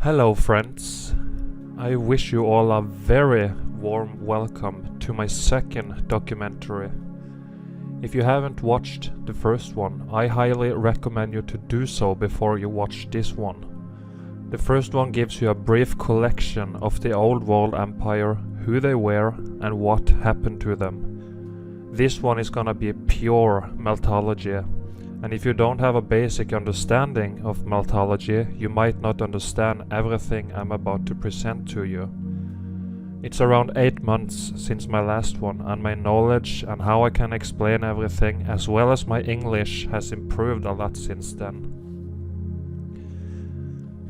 Hello friends, I wish you all a very warm welcome to my second documentary. If you haven't watched the first one, I highly recommend you to do so before you watch this one. The first one gives you a brief collection of the old world empire, who they were and what happened to them. This one is gonna be pure Meltology. And if you don't have a basic understanding of Meltology, you might not understand everything I'm about to present to you. It's around 8 months since my last one, and my knowledge and how I can explain everything, as well as my English, has improved a lot since then.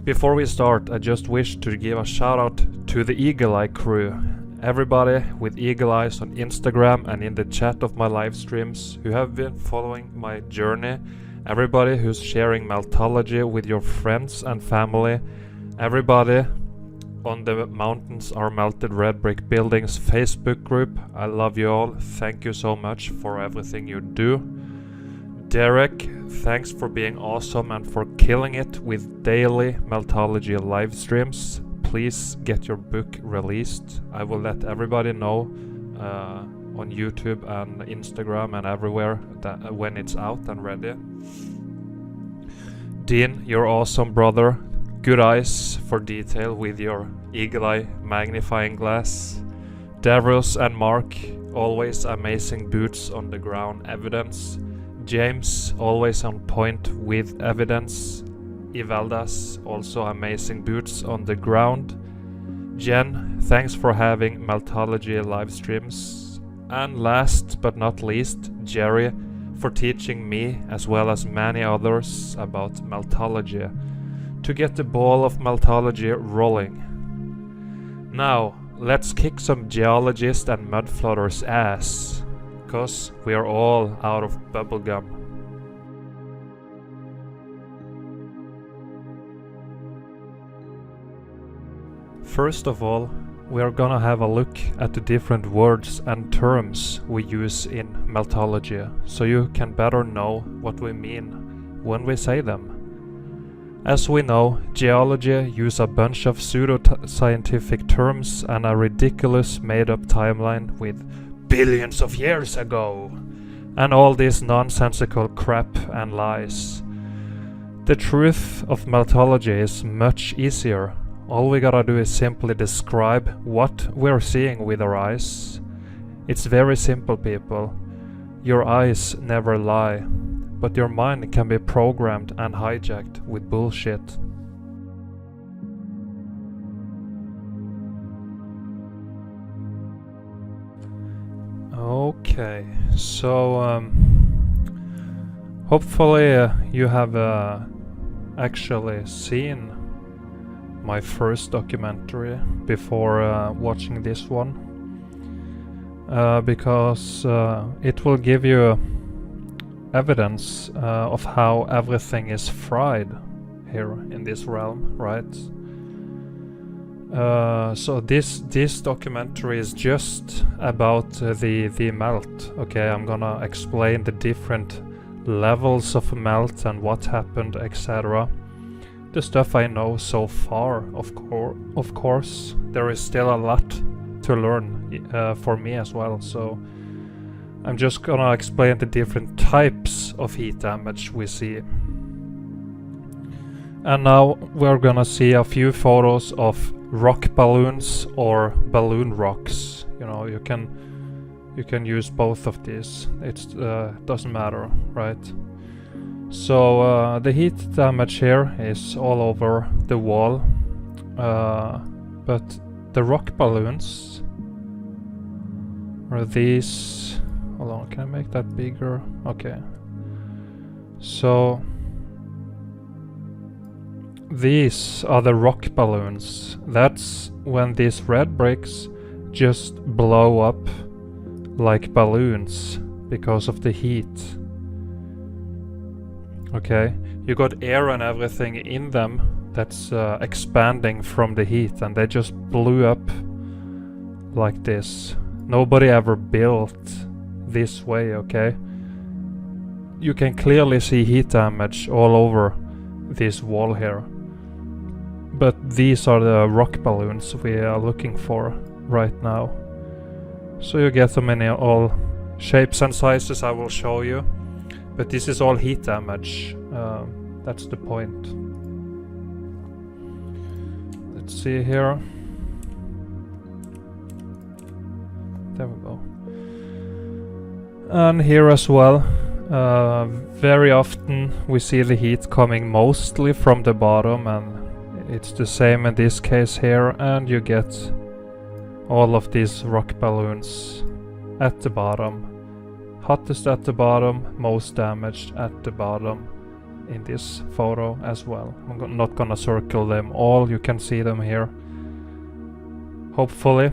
Before we start, I just wish to give a shout out to the Eagle Eye crew. Everybody with eagle eyes on Instagram and in the chat of my live streams who have been following my journey, everybody who's sharing Meltology with your friends and family, everybody on the Mountains Are Melted Red Brick Buildings Facebook group, I love you all, thank you so much for everything you do. Derek, thanks for being awesome and for killing it with daily Meltology live streams. Please get your book released. I will let everybody know on YouTube and Instagram and everywhere that when it's out and ready. Dean, you're awesome, brother. Good eyes for detail with your eagle eye magnifying glass. Davros and Mark, always amazing boots on the ground evidence. James, always on point with evidence. Ivaldas, also amazing boots on the ground. Jen, thanks for having Meltology live streams. And last but not least, Jerry, for teaching me as well as many others about Meltology to get the ball of Meltology rolling. Now, let's kick some geologists and mudfloaters' ass, cause we are all out of bubblegum. First of all, we are gonna have a look at the different words and terms we use in Meltology, so you can better know what we mean when we say them. As we know, geology use a bunch of pseudo-scientific terms and a ridiculous made-up timeline with billions of years ago, and all this nonsensical crap and lies. The truth of Meltology is much easier. All we gotta do is simply describe what we're seeing with our eyes. It's very simple, people. Your eyes never lie, but your mind can be programmed and hijacked with bullshit. Okay, so hopefully you have actually seen my first documentary before watching this one, because it will give you evidence of how everything is fried here in this realm, right? So this documentary is just about the melt. Okay, I'm gonna explain the different levels of melt and what happened, etc. The stuff I know so far, of course, there is still a lot to learn for me as well, so I'm just gonna explain the different types of heat damage we see. And now we're gonna see a few photos of rock balloons or balloon rocks. You know, you can use both of these. It doesn't matter, right? So the heat damage here is all over the wall, but the rock balloons are these. Hold on, can I make that bigger? Okay. So these are the rock balloons. That's when these red bricks just blow up like balloons because of the heat. Okay, you got air and everything in them that's expanding from the heat, and they just blew up like this. Nobody ever built this way, okay? You can clearly see heat damage all over this wall here. but these are the rock balloons we are looking for right now. So you get them in all shapes and sizes I will show you, but this is all heat damage. That's the point. Let's see here. There we go. And here as well, very often we see the heat coming mostly from the bottom, and it's the same in this case here, and you get all of these rock balloons at the bottom. Hottest at the bottom, most damaged at the bottom in this photo as well. I'm not gonna circle them all, you can see them here, hopefully.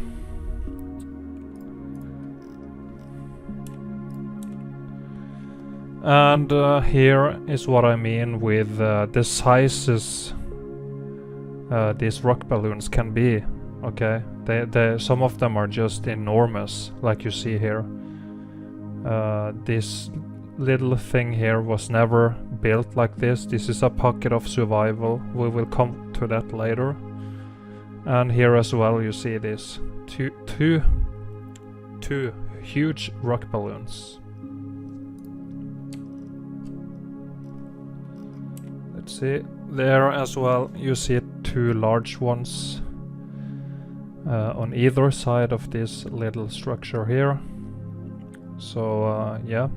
And here is what I mean with the sizes these rock balloons can be. Okay, some of them are just enormous, like you see here. This little thing here was never built like this. This is a pocket of survival. We will come to that later. And here as well you see this two huge rock balloons. Let's see, there as well you see two large ones on either side of this little structure here. So yeah,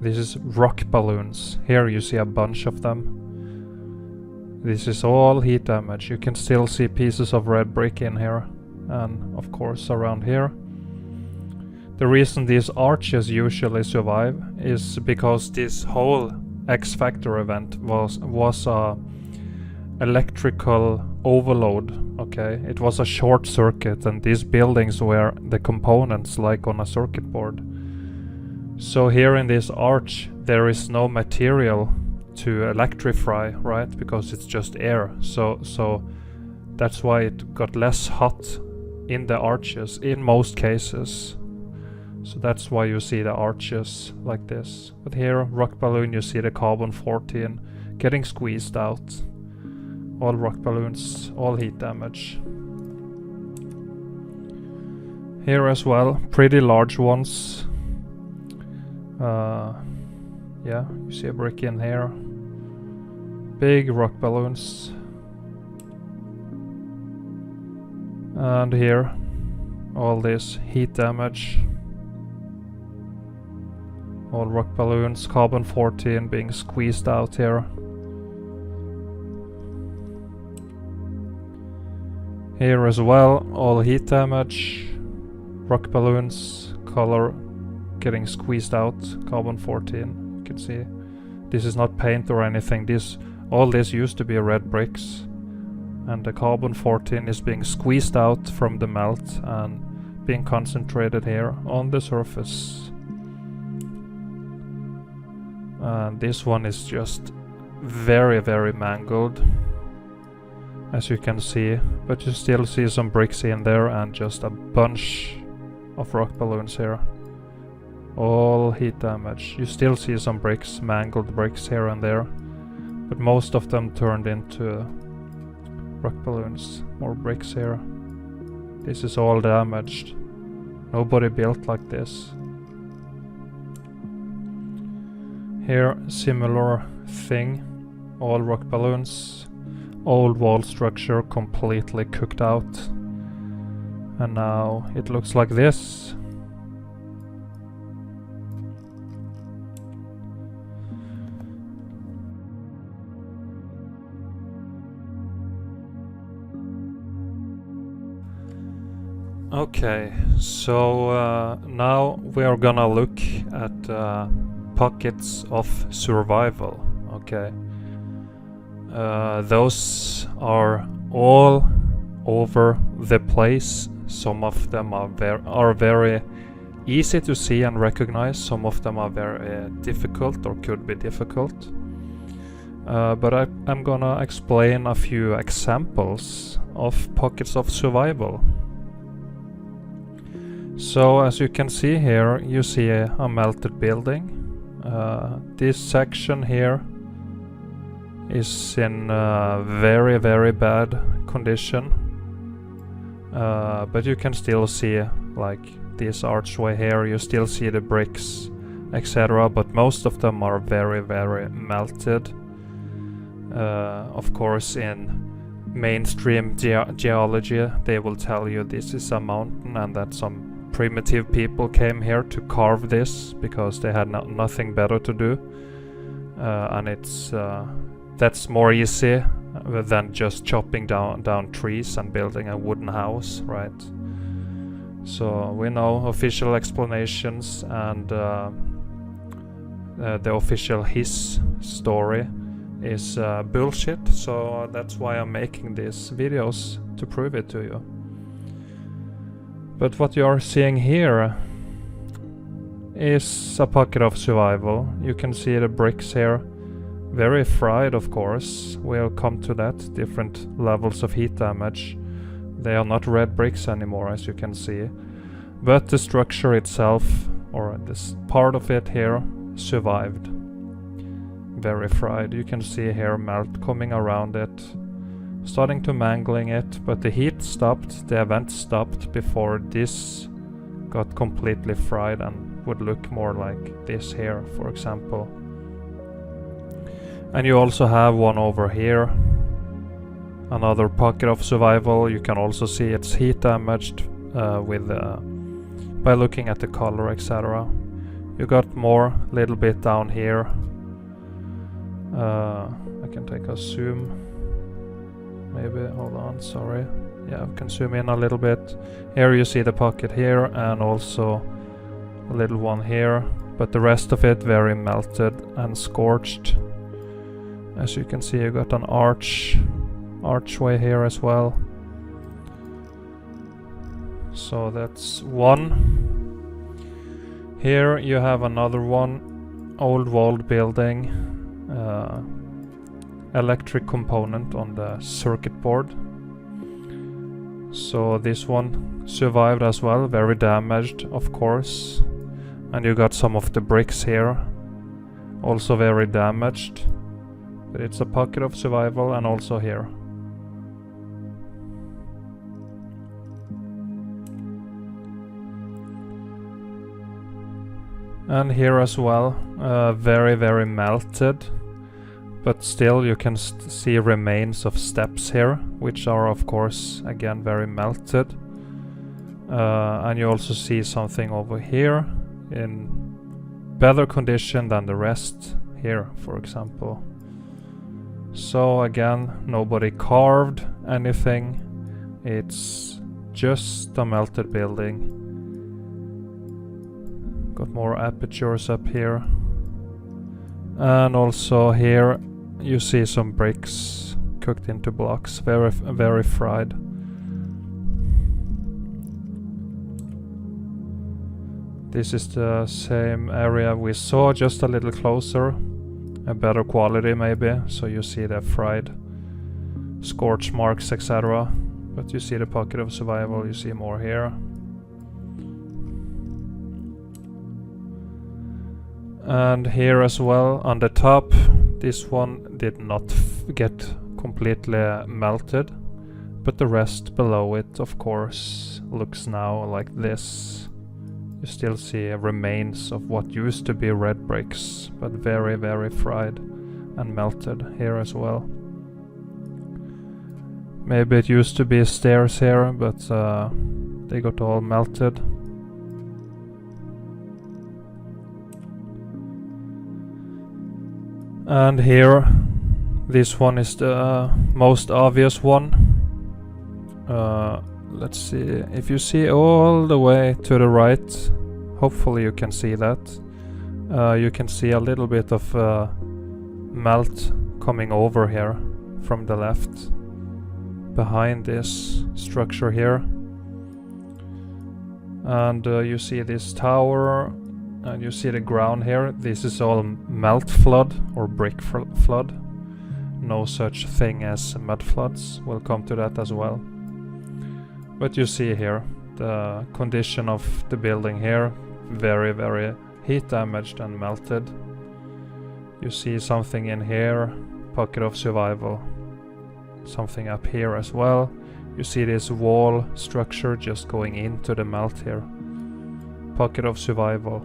this is rock balloons. Here you see a bunch of them. This is all heat damage. You can still see pieces of red brick in here, and of course around here. The reason these arches usually survive is because this whole X Factor event was a electrical overload. Okay, it was a short circuit, and these buildings were the components like on a circuit board. So here in this arch there is no material to electrify, right? Because it's just air. So that's why it got less hot in the arches in most cases. So that's why you see the arches like this. But here, rock balloon, you see the carbon-14 getting squeezed out. All rock balloons, all heat damage. Here as well, pretty large ones. Yeah, you see a brick in here. Big rock balloons. And here, all this heat damage. All rock balloons, carbon-14 being squeezed out here. Here as well, all heat damage. Rock balloons, color getting squeezed out, carbon-14. You can see this is not paint or anything. All this used to be red bricks, and the carbon-14 is being squeezed out from the melt and being concentrated here on the surface. And this one is just very, very mangled, as you can see, but you still see some bricks in there and just a bunch of rock balloons here. All heat damage. You still see some bricks, mangled bricks here and there, but most of them turned into rock balloons. More bricks here. This is all damaged. Nobody built like this. Here, similar thing. All rock balloons. Old wall structure completely cooked out. And now it looks like this. Okay, so now we are gonna look at pockets of survival. Okay, those are all over the place. Some of them are very easy to see and recognize. Some of them are very difficult or could be difficult. But I'm gonna explain a few examples of pockets of survival. So as you can see here, you see a melted building. This section here is in very, very bad condition. But you can still see, like this archway here, you still see the bricks, etc. But most of them are very, very melted. Of course, in mainstream geology, they will tell you this is a mountain and that some primitive people came here to carve this because they had nothing better to do. And that's more easy than just chopping down trees and building a wooden house, right? So we know official explanations, and the official his story is bullshit, so that's why I'm making these videos, to prove it to you. But what you are seeing here is a pocket of survival. You can see the bricks here, very fried, of course. We'll come to that, different levels of heat damage. They are not red bricks anymore, as you can see. But the structure itself, or this part of it here, survived. Very fried. You can see here melt coming around it, starting to mangling it, but the heat stopped, the event stopped before this got completely fried and would look more like this here, for example. And you also have one over here, another pocket of survival. You can also see it's heat damaged by looking at the color, etc. You got more, little bit down here. I can take a zoom. Maybe, hold on, sorry. Yeah, I can zoom in a little bit. Here you see the pocket here, and also a little one here. But the rest of it very melted and scorched. As you can see, you got an archway here as well. So that's one. Here you have another one, old walled building. Electric component on the circuit board. So this one survived as well, very damaged, of course. And you got some of the bricks here, also very damaged. But it's a pocket of survival, and also here. And here as well, very, very melted. But still you can see remains of steps here, which are of course again very melted. And you also see something over here in better condition than the rest here, for example. So again, nobody carved anything, it's just a melted building. Got more apertures up here. And also here you see some bricks cooked into blocks, very, very fried. This is the same area we saw, just a little closer, a better quality maybe, so you see the fried scorch marks, etc. But you see the pocket of survival, you see more here. And here as well, on the top, this one did not get completely melted, but the rest below it, of course, looks now like this. You still see remains of what used to be red bricks, but very, very fried and melted here as well. Maybe it used to be stairs here, but they got all melted. And here, this one is the most obvious one. Let's see, if you see all the way to the right, hopefully you can see that. You can see a little bit of melt coming over here from the left, behind this structure here. And you see this tower, and you see the ground here. This is all melt flood or brick flood. No such thing as mud floods. We'll come to that as well. But you see here the condition of the building here, very, very heat damaged and melted. You see something in here, Pocket of survival. Something up here as well. You see this wall structure just going into the melt here. Pocket of survival.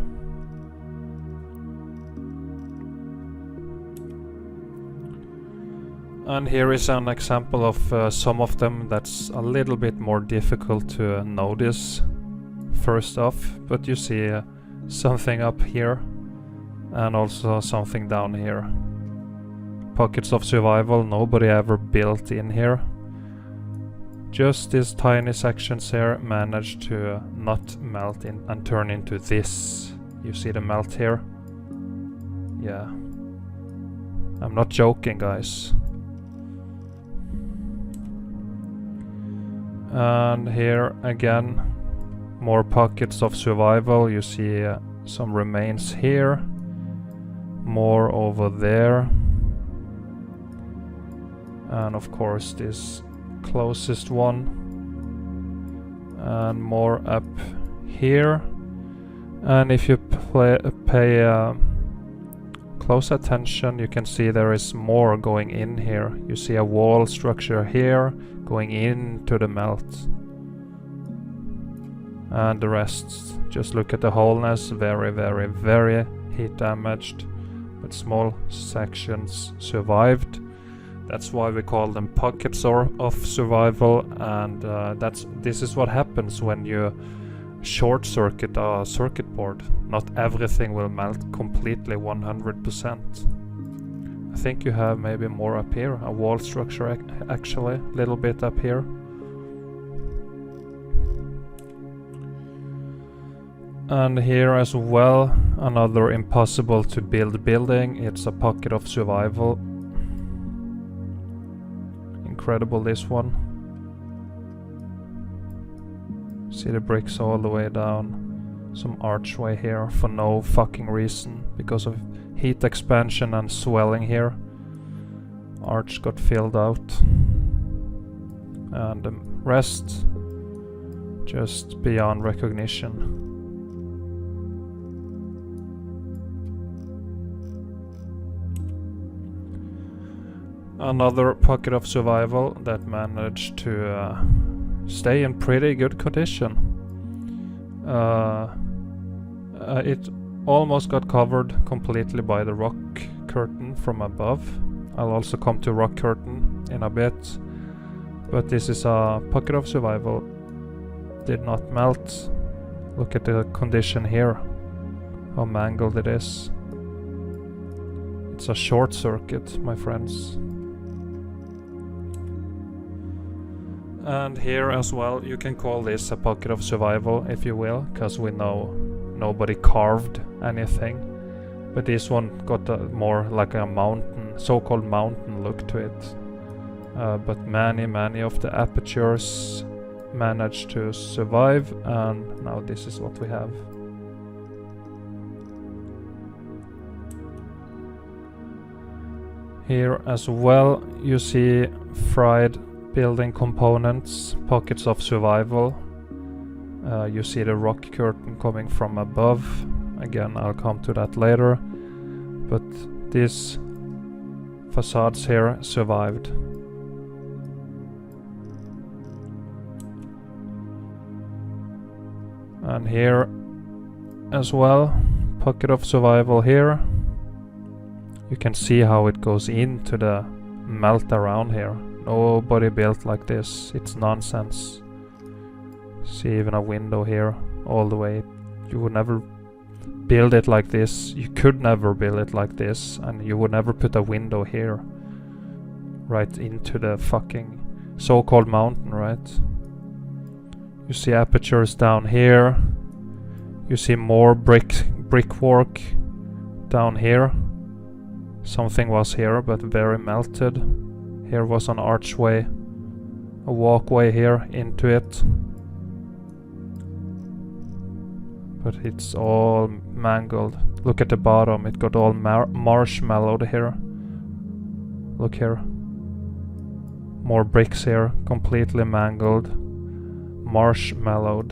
And here is an example of some of them that's a little bit more difficult to notice first off, but you see something up here and also something down here. Pockets of survival, nobody ever built in here. Just these tiny sections here managed to not melt in and turn into this. You see the melt here? Yeah. I'm not joking, guys. And here again, more pockets of survival. You see some remains here, more over there, and of course this closest one, and more up here. And if you pay close attention, you can see there is more going in here. You see a wall structure here going into the melt, and the rest, just look at the wholeness, very, very, very heat damaged, but small sections survived. That's why we call them pockets of survival, and this is what happens when you short circuit a circuit board. Not everything will melt completely 100%. I think you have maybe more up here, a wall structure actually, a little bit up here. And here as well, another impossible to build building. It's a pocket of survival. Incredible, this one. See the bricks all the way down. Some archway here for no fucking reason, because of heat expansion and swelling here. Arch got filled out. And the rest just beyond recognition. Another pocket of survival that managed to stay in pretty good condition. It almost got covered completely by the rock curtain from above. I'll also come to rock curtain in a bit. But this is a pocket of survival. Did not melt. Look at the condition here. How mangled it is. It's a short circuit, my friends. And here as well, you can call this a pocket of survival if you will, because we know nobody carved anything. But this one got a more like a mountain, so-called mountain look to it. But many of the apertures managed to survive, and now this is what we have. Here as well, you see fried building components, pockets of survival. You see the rock curtain coming from above. Again, I'll come to that later. But these facades here survived. And here as well, pocket of survival here. You can see how it goes into the melt around here. Nobody built like this, it's nonsense. See even a window here, all the way. You would never build it like this, you could never build it like this, and you would never put a window here. Right into the fucking so-called mountain, right? You see apertures down here. You see more brickwork down here. Something was here, but very melted. Here was an archway, a walkway here into it. But it's all mangled. Look at the bottom, it got all marshmallowed here. Look here. More bricks here, completely mangled. Marshmallowed.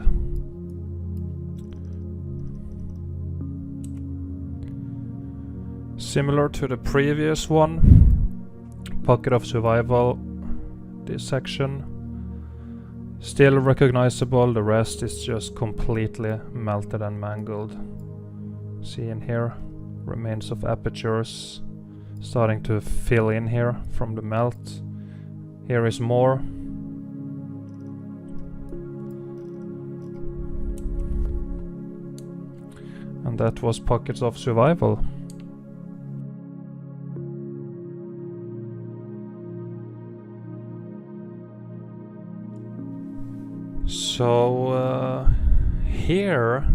Similar to the previous one. Pocket of survival, this section. Still recognizable, the rest is just completely melted and mangled. See in here, remains of apertures starting to fill in here from the melt. Here is more. And that was Pockets of Survival. So here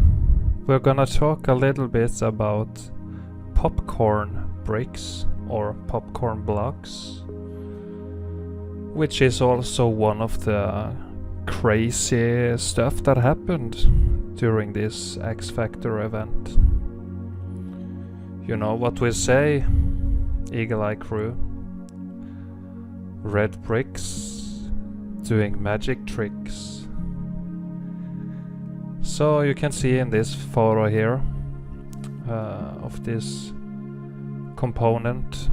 we're gonna talk a little bit about popcorn bricks or popcorn blocks, which is also one of the crazy stuff that happened during this X Factor event. You know what we say, Eagle Eye Crew. Red bricks doing magic tricks. So you can see in this photo here of this component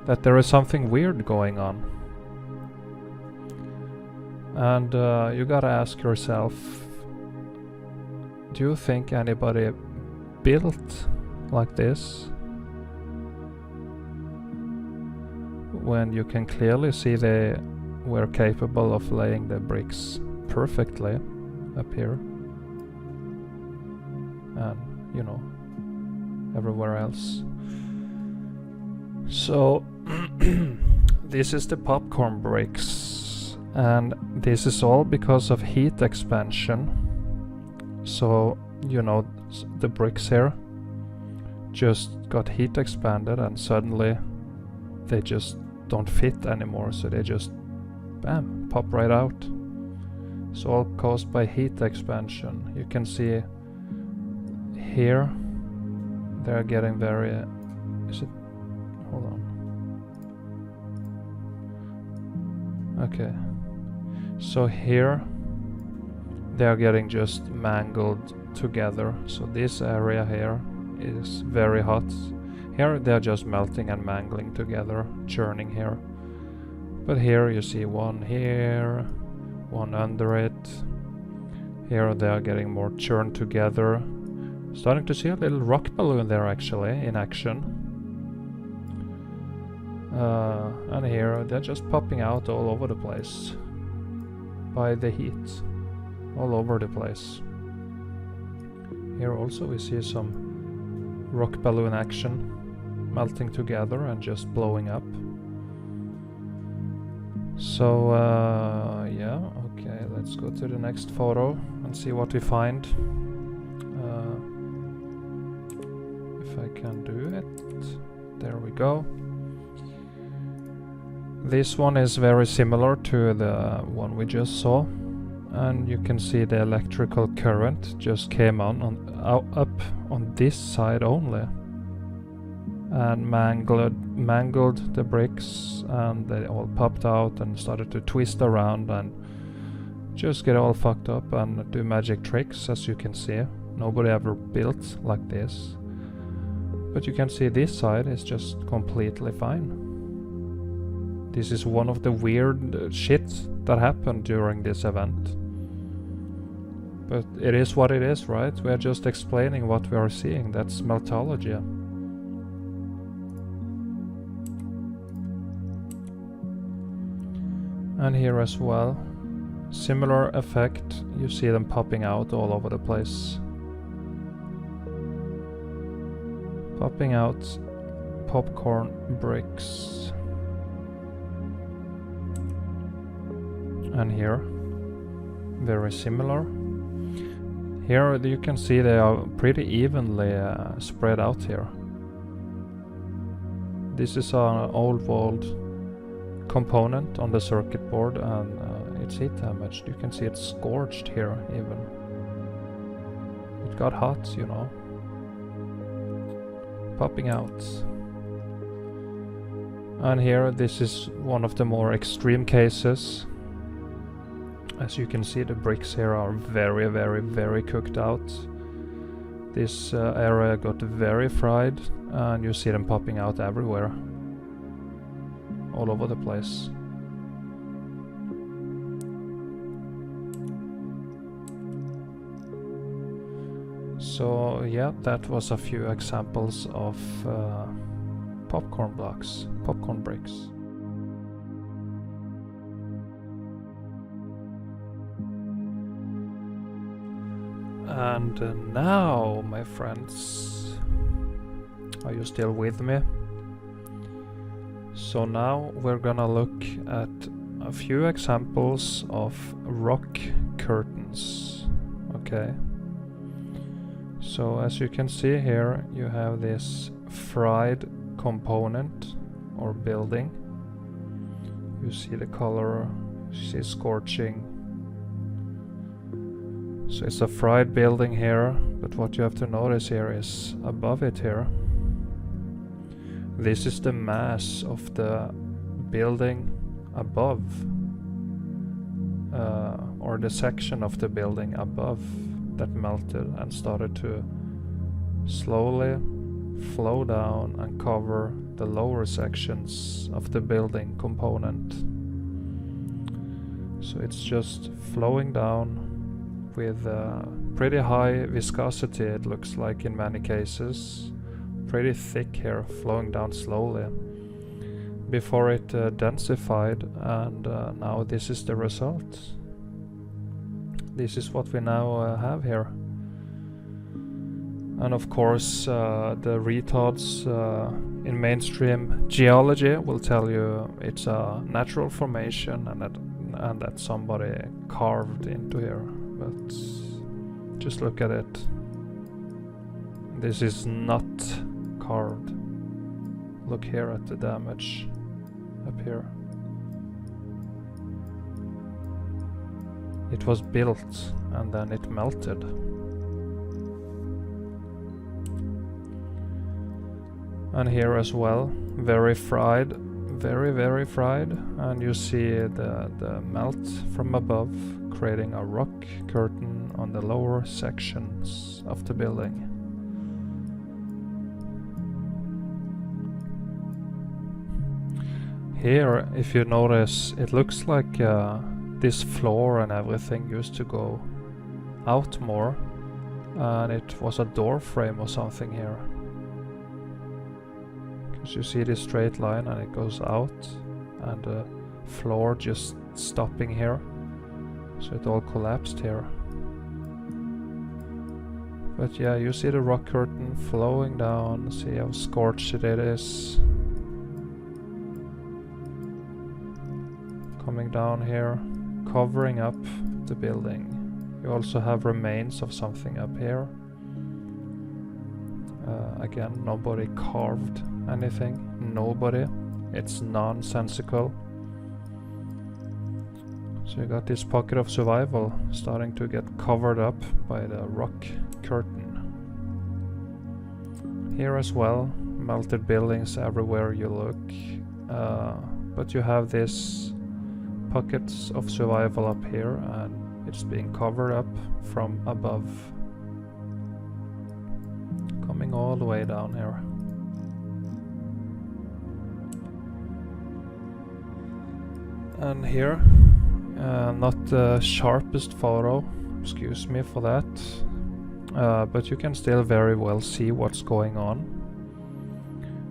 that there is something weird going on. And you gotta ask yourself, do you think anybody built like this? When you can clearly see they were capable of laying the bricks perfectly up here. And, you know, everywhere else. So, this is the popcorn bricks. And this is all because of heat expansion. So, you know, the bricks here just got heat expanded and suddenly they just don't fit anymore. So they just, bam, pop right out. It's all caused by heat expansion. You can see here they're getting very... Is it? Hold on. Okay. So here they are getting just mangled together. So this area here is very hot. Here they are just melting and mangling together, churning here. But here you see one here, one under it. Here they are getting more churned together. Starting to see a little rock balloon there actually in action. And here they're just popping out all over the place by the heat, all over the place. Here also we see some rock balloon action, melting together and just blowing up. So yeah, okay, let's go to the next photo and see what we find. If I can do it. There we go. This one is very similar to the one we just saw, and you can see the electrical current just came up on this side only and mangled the bricks, and they all popped out and started to twist around and just get all fucked up and do magic tricks. As you can see, nobody ever built like this, but you can see this side is just completely fine. This is one of the weird shit that happened during this event. But it is what it is, right? We are just explaining what we are seeing. That's Meltology. And here as well, similar effect. You see them popping out all over the place. Popping out popcorn bricks. And here, very similar. Here you can see they are pretty evenly spread out here. This is an old world component on the circuit board, and it's heat damaged. You can see it's scorched here even. It got hot, you know. Popping out. And here, this is one of the more extreme cases. As you can see, the bricks here are very, very, very cooked out. This area got very fried, and you see them popping out everywhere. all over the place. So yeah, that was a few examples of popcorn blocks, popcorn bricks. And now, my friends, are you still with me? So now we're gonna look at a few examples of rock curtains, okay? So as you can see here, you have this fried component or building. You see the color, you see scorching. So it's a fried building here, but what you have to notice here is above it here. This is the mass of the building above, or the section of the building above that melted and started to slowly flow down and cover the lower sections of the building component. So it's just flowing down with pretty high viscosity, it looks like in many cases. Pretty thick here, flowing down slowly before it densified, and now this is the result. This is what we now have here. And of course the retards in mainstream geology will tell you it's a natural formation and that somebody carved into here. But just look at it. This is not carved. Look here at the damage up here. It was built and then it melted. And here as well, very fried, very fried, and you see the melt from above, creating a rock curtain on the lower sections of the building. Here, if you notice, it looks like this floor and everything used to go out more, and it was a door frame or something here. Because you see this straight line and it goes out, and the floor just stopping here. So it all collapsed here. But yeah, you see the rock curtain flowing down, see how scorched it is. Coming down here, covering up the building. You also have remains of something up here. Again, nobody carved anything. Nobody. It's nonsensical. So you got this pocket of survival starting to get covered up by the rock curtain. Here as well, melted buildings everywhere you look. But you have this pockets of survival up here, and it's being covered up from above, coming all the way down here. And here, not the sharpest photo, excuse me for that, but you can still very well see what's going on.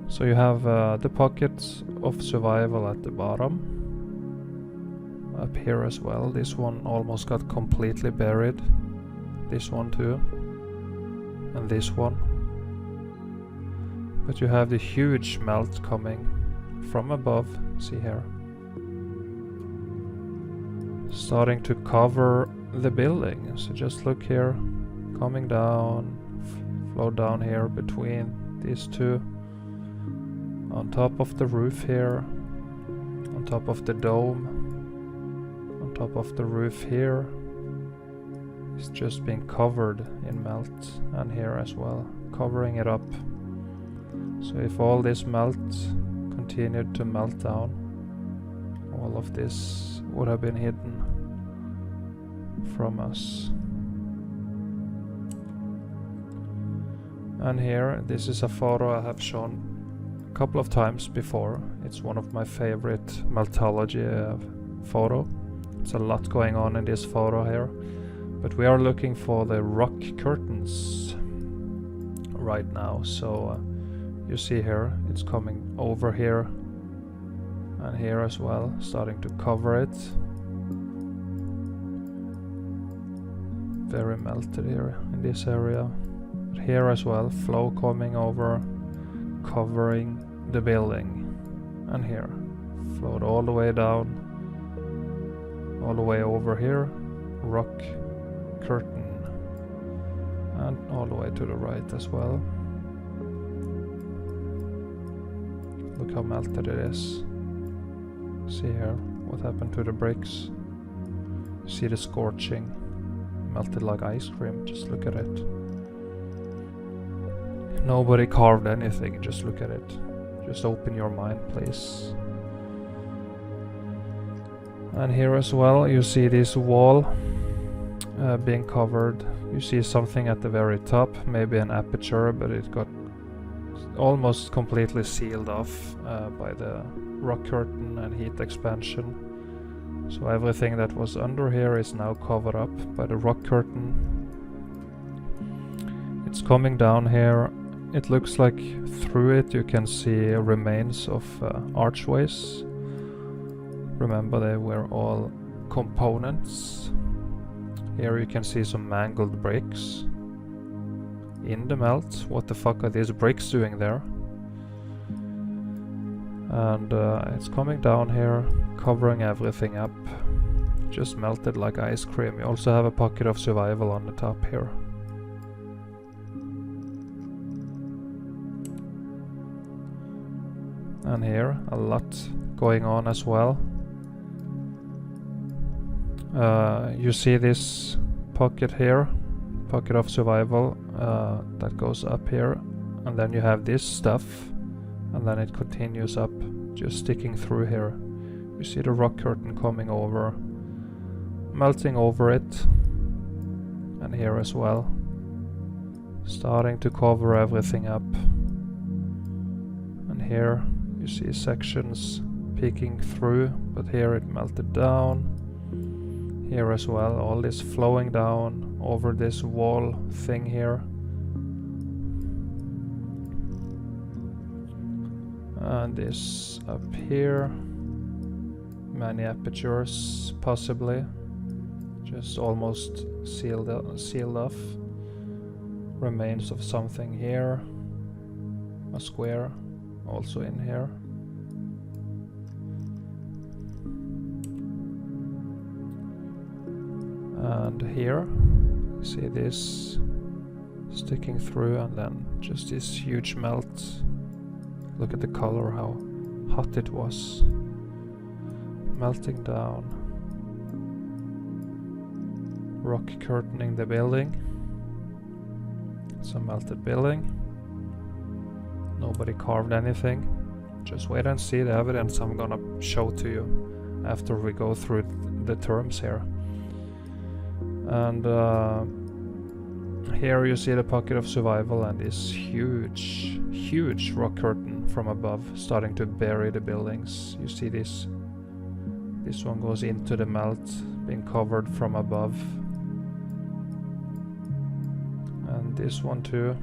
So you have the pockets of survival at the bottom. Up here as well, this one almost got completely buried. This one too. And this one. But you have the huge melt coming from above, see here. Starting to cover the building. So just look here, coming down, flow down here between these two. On top of the roof here, on top of the dome. Top of the roof here is just being covered in melt, and here as well, covering it up. So if all this melt continued to melt down, all of this would have been hidden from us. And here, this is a photo I have shown a couple of times before. It's one of my favorite Meltology photo. It's a lot going on in this photo here, but we are looking for the rock curtains right now. So you see here, it's coming over here and here as well, starting to cover it. Very melted here in this area, but here as well, flow coming over, covering the building, and here flowed all the way down, all the way over here, rock curtain, and all the way to the right as well. Look how melted it is. See here what happened to the bricks. See the scorching, melted like ice cream. Just look at it. Nobody carved anything, just look at it. Just open your mind, please. And here as well, you see this wall being covered. You see something at the very top, maybe an aperture, but it got almost completely sealed off by the rock curtain and heat expansion. So everything that was under here is now covered up by the rock curtain. It's coming down here. It looks like through it you can see remains of archways. Remember, they were all components. Here you can see some mangled bricks in the melt. What the fuck are these bricks doing there? And it's coming down here, covering everything up. Just melted like ice cream. You also have a pocket of survival on the top here. And here, a lot going on as well. You see this pocket here, pocket of survival, that goes up here, and then you have this stuff, and then it continues up, just sticking through here. You see the rock curtain coming over, melting over it, and here as well, starting to cover everything up. And here you see sections peeking through, but here it melted down. Here as well, all this flowing down over this wall thing here. And this up here, many apertures possibly, just almost sealed off. Remains of something here, a square also in here. And here, see this sticking through, and then just this huge melt. Look at the color, how hot it was. Melting down. Rock curtaining the building. Some melted building. Nobody carved anything. Just wait and see the evidence I'm gonna show to you after we go through the terms here. And here you see the pocket of survival and this huge rock curtain from above starting to bury the buildings. You see this one goes into the melt, being covered from above. And this one too.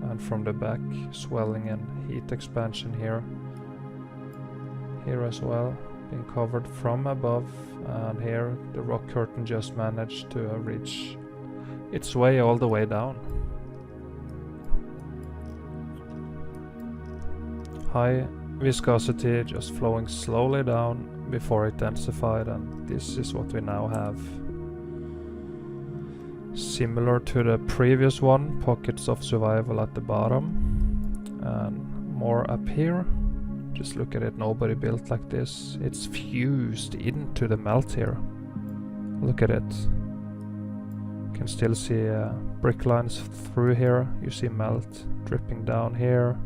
And from the back, swelling and heat expansion here. Here as well, being covered from above. And here the rock curtain just managed to reach its way all the way down. High viscosity, just flowing slowly down before it densified, and this is what we now have. Similar to the previous one, pockets of survival at the bottom, and more up here. Just look at it, nobody built like this. It's fused into the melt here. Look at it. You can still see brick lines through here. You see melt dripping down here.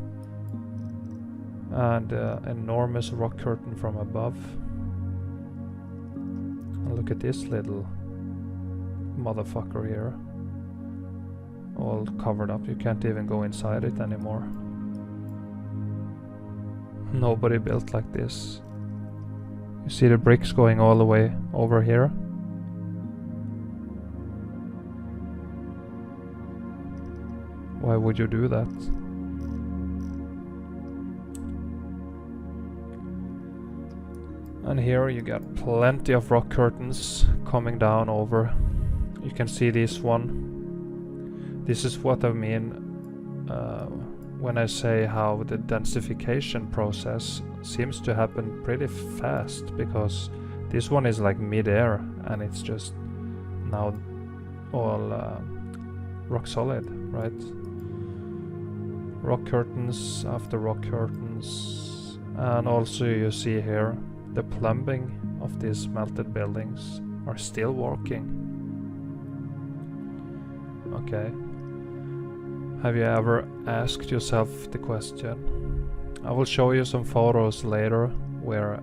And enormous rock curtain from above. And look at this little motherfucker here. All covered up. You can't even go inside it anymore. Nobody built like this. You see the bricks going all the way over here? Why would you do that? And here you got plenty of rock curtains coming down over. You can see this one. This is what I mean when I say how the densification process seems to happen pretty fast, because this one is like mid-air and it's just now all rock solid, right? Rock curtains after rock curtains. And also you see here the plumbing of these melted buildings are still working. Okay. Have you ever asked yourself the question? I will show you some photos later where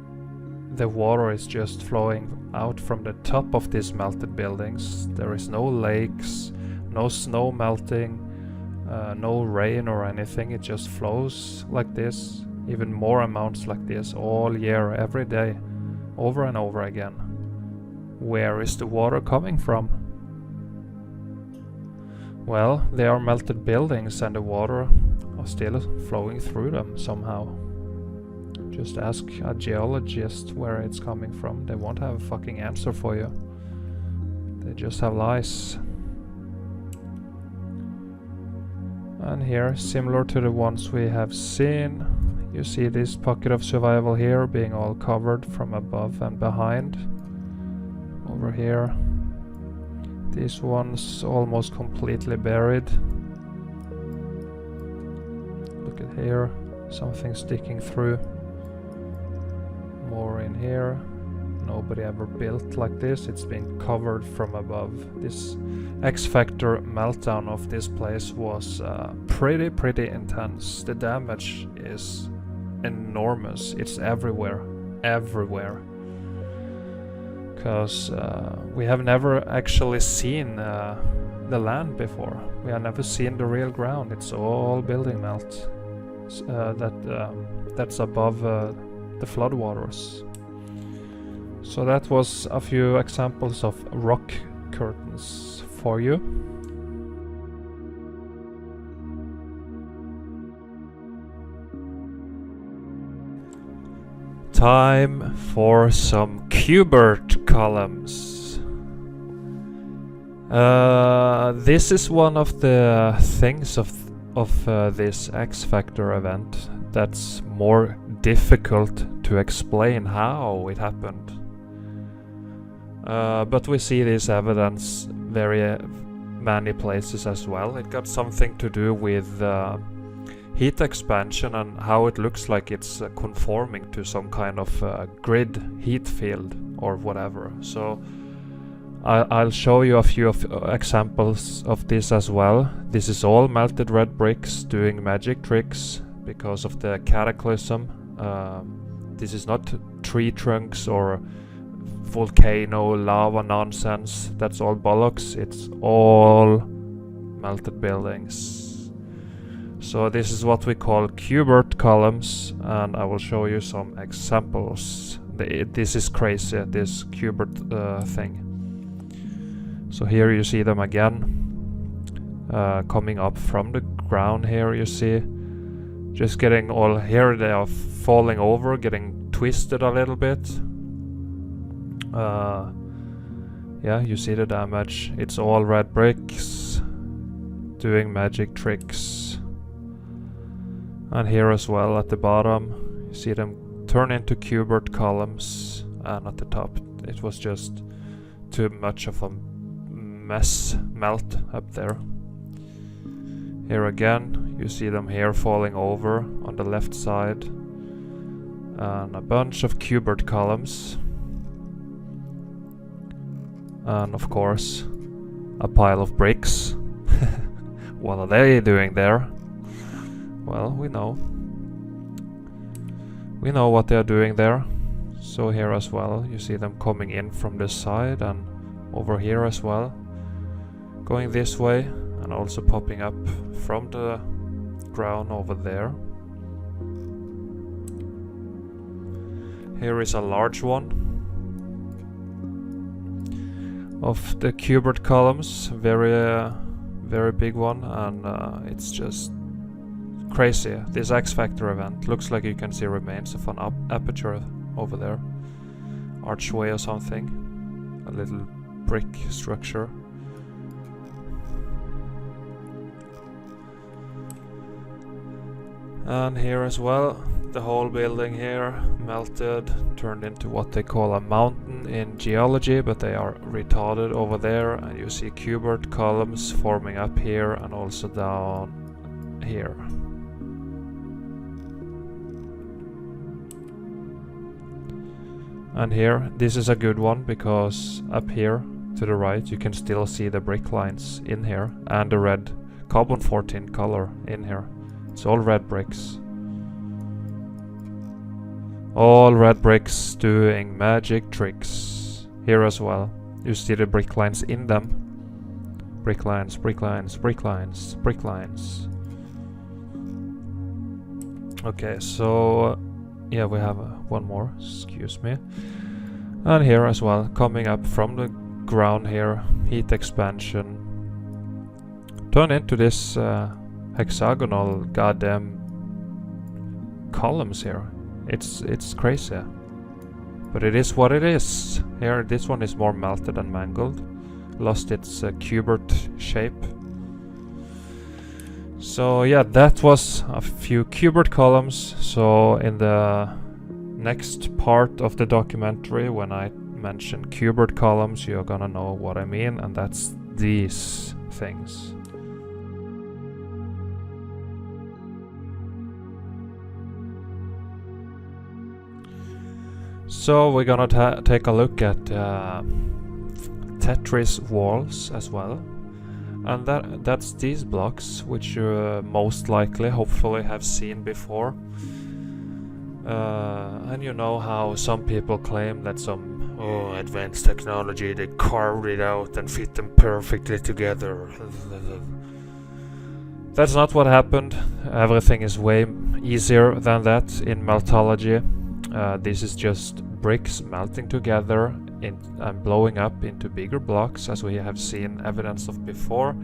the water is just flowing out from the top of these melted buildings. There is no lakes, no snow melting, no rain or anything. It just flows like this, even more amounts like this all year, every day, over and over again. Where is the water coming from? Well, they are melted buildings and the water are still flowing through them somehow. Just ask a geologist where it's coming from. They won't have a fucking answer for you. They just have lies. And here, similar to the ones we have seen, you see this pocket of survival here being all covered from above and behind. Over here. These ones almost completely buried. Look at here, something sticking through. More in here. Nobody ever built like this. It's been covered from above. This X-factor meltdown of this place was pretty intense. The damage is enormous. It's everywhere. Because we have never actually seen the land before. We have never seen the real ground. It's all building melt that's above the floodwaters. So that was a few examples of rock curtains for you. Time for some cubert columns. This is one of the things of this X-Factor event that's more difficult to explain how it happened. But we see this evidence very many places as well. It got something to do with heat expansion and how it looks like it's conforming to some kind of grid heat field or whatever. So I'll show you a few examples of this as well. This is all melted red bricks doing magic tricks because of the cataclysm. This is not tree trunks or volcano lava nonsense. That's all bollocks. It's all melted buildings. So this is what we call cubert columns, and I will show you some examples. This is crazy, this cubert thing. So here you see them again, coming up from the ground here, you see. Just getting all, here they are falling over, getting twisted a little bit. Yeah, you see the damage. It's all red bricks, doing magic tricks. And here as well at the bottom, you see them turn into cubert columns, and at the top it was just too much of a melt up there. Here again, you see them here falling over on the left side, and a bunch of cubert columns. And of course, a pile of bricks. What are they doing there? Well, we know. We know what they're doing there. So here as well, you see them coming in from this side and over here as well. Going this way and also popping up from the ground over there. Here is a large one of the cubed columns, very big one, and it's just crazy. This X Factor event looks like you can see remains of an aperture over there, archway or something, a little brick structure. And here as well, the whole building here melted, turned into what they call a mountain in geology, but they are retarded over there, and you see cubed columns forming up here and also down here. And here, this is a good one, because up here to the right you can still see the brick lines in here and the red carbon 14 color in here. It's all red bricks. All red bricks doing magic tricks. Here as well. You see the brick lines in them. Brick lines, brick lines, brick lines, brick lines. Okay, so yeah, we have one more, excuse me. And here as well, coming up from the ground here, heat expansion. Turn into this hexagonal goddamn columns here. It's crazy, but it is what it is. Here, this one is more melted and mangled, lost its cubed shape. So yeah, that was a few cubed columns. So in the next part of the documentary, when I mention cubed columns, you're gonna know what I mean, and that's these things. So we're gonna take a look at Tetris walls as well, and that's these blocks, which you most likely, hopefully, have seen before. And you know how some people claim that some advanced technology, they carved it out and fit them perfectly together. That's not what happened. Everything is way easier than that in Meltology. This is just bricks melting together and blowing up into bigger blocks, as we have seen evidence of before,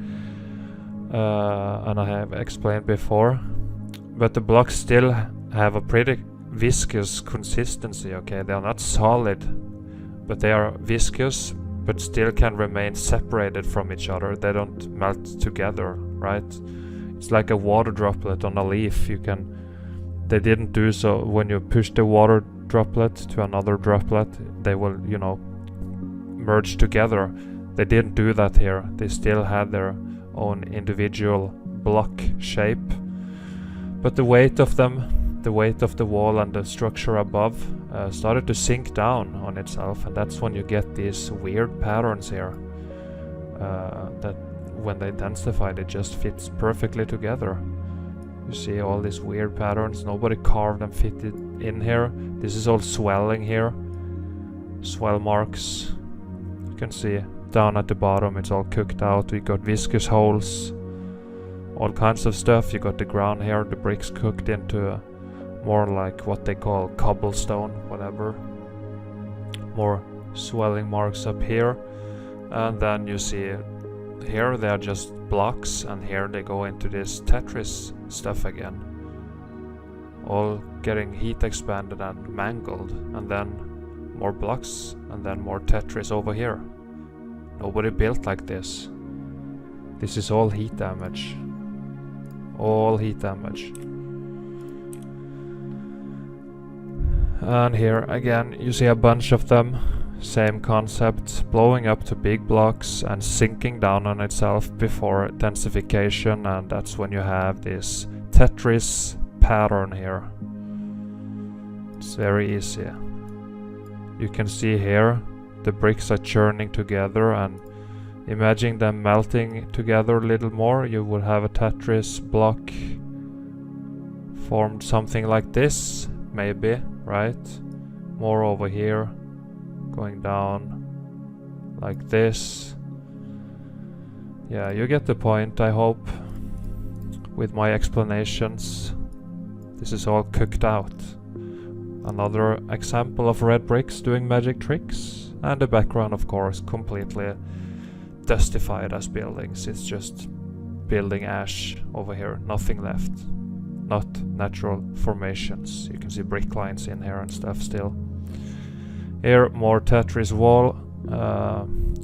and I have explained before. But the blocks still have a pretty viscous consistency, okay? They are not solid, but they are viscous, but still can remain separated from each other. They don't melt together, right? It's like a water droplet on a leaf. They didn't do so. When you push the water droplet to another droplet, they will, you know, merge together. They didn't do that here. They still had their own individual block shape, but the weight of them, the weight of the wall and the structure above started to sink down on itself, and that's when you get these weird patterns here that when they densified, it just fits perfectly together. You see all these weird patterns. Nobody carved and fitted in here. This is all swelling here. Swell marks. You can see down at the bottom it's all cooked out. We got viscous holes. All kinds of stuff. You got the ground here. The bricks cooked into more like what they call cobblestone, whatever. More swelling marks up here. And then you see here they are just blocks, and here they go into this Tetris stuff again, all getting heat expanded and mangled, and then more blocks, and then more Tetris over here. Nobody built like this. This is all heat damage. All heat damage. And here again you see a bunch of them. Same concept, blowing up to big blocks and sinking down on itself before densification, and that's when you have this Tetris pattern here. It's very easy. You can see here the bricks are churning together, and imagine them melting together a little more. You would have a Tetris block formed something like this, maybe, right? More over here. Going down like this. Yeah, you get the point, I hope, with my explanations. This is all cooked out. Another example of red bricks doing magic tricks, and the background of course completely dustified as buildings. It's just building ash over here, nothing left. Not natural formations. You can see brick lines in here and stuff still. Here more Tetris wall.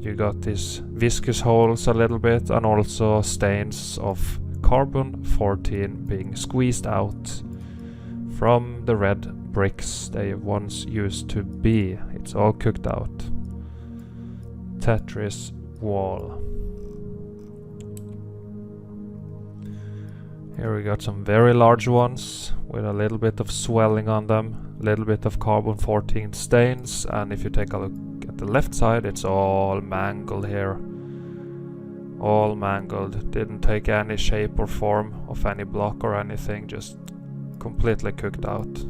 You got these viscous holes a little bit, and also stains of carbon 14 being squeezed out from the red bricks they once used to be. It's all cooked out. Tetris wall. Here we got some very large ones with a little bit of swelling on them, a little bit of carbon 14 stains, and if you take a look at the left side, it's all mangled here. All mangled. Didn't take any shape or form of any block or anything, just completely cooked out.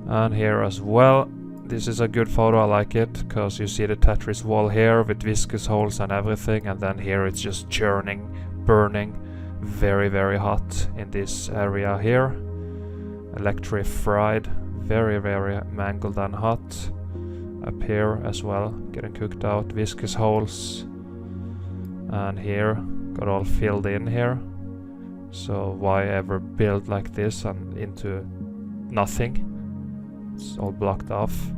And here as well. This is a good photo, I like it, because you see the Tetris wall here with viscous holes and everything, and then here it's just churning, burning, very very hot in this area here. Electrified, very very mangled and hot. Up here as well, getting cooked out, viscous holes. And here, got all filled in here. So why ever build like this and into nothing? It's all blocked off.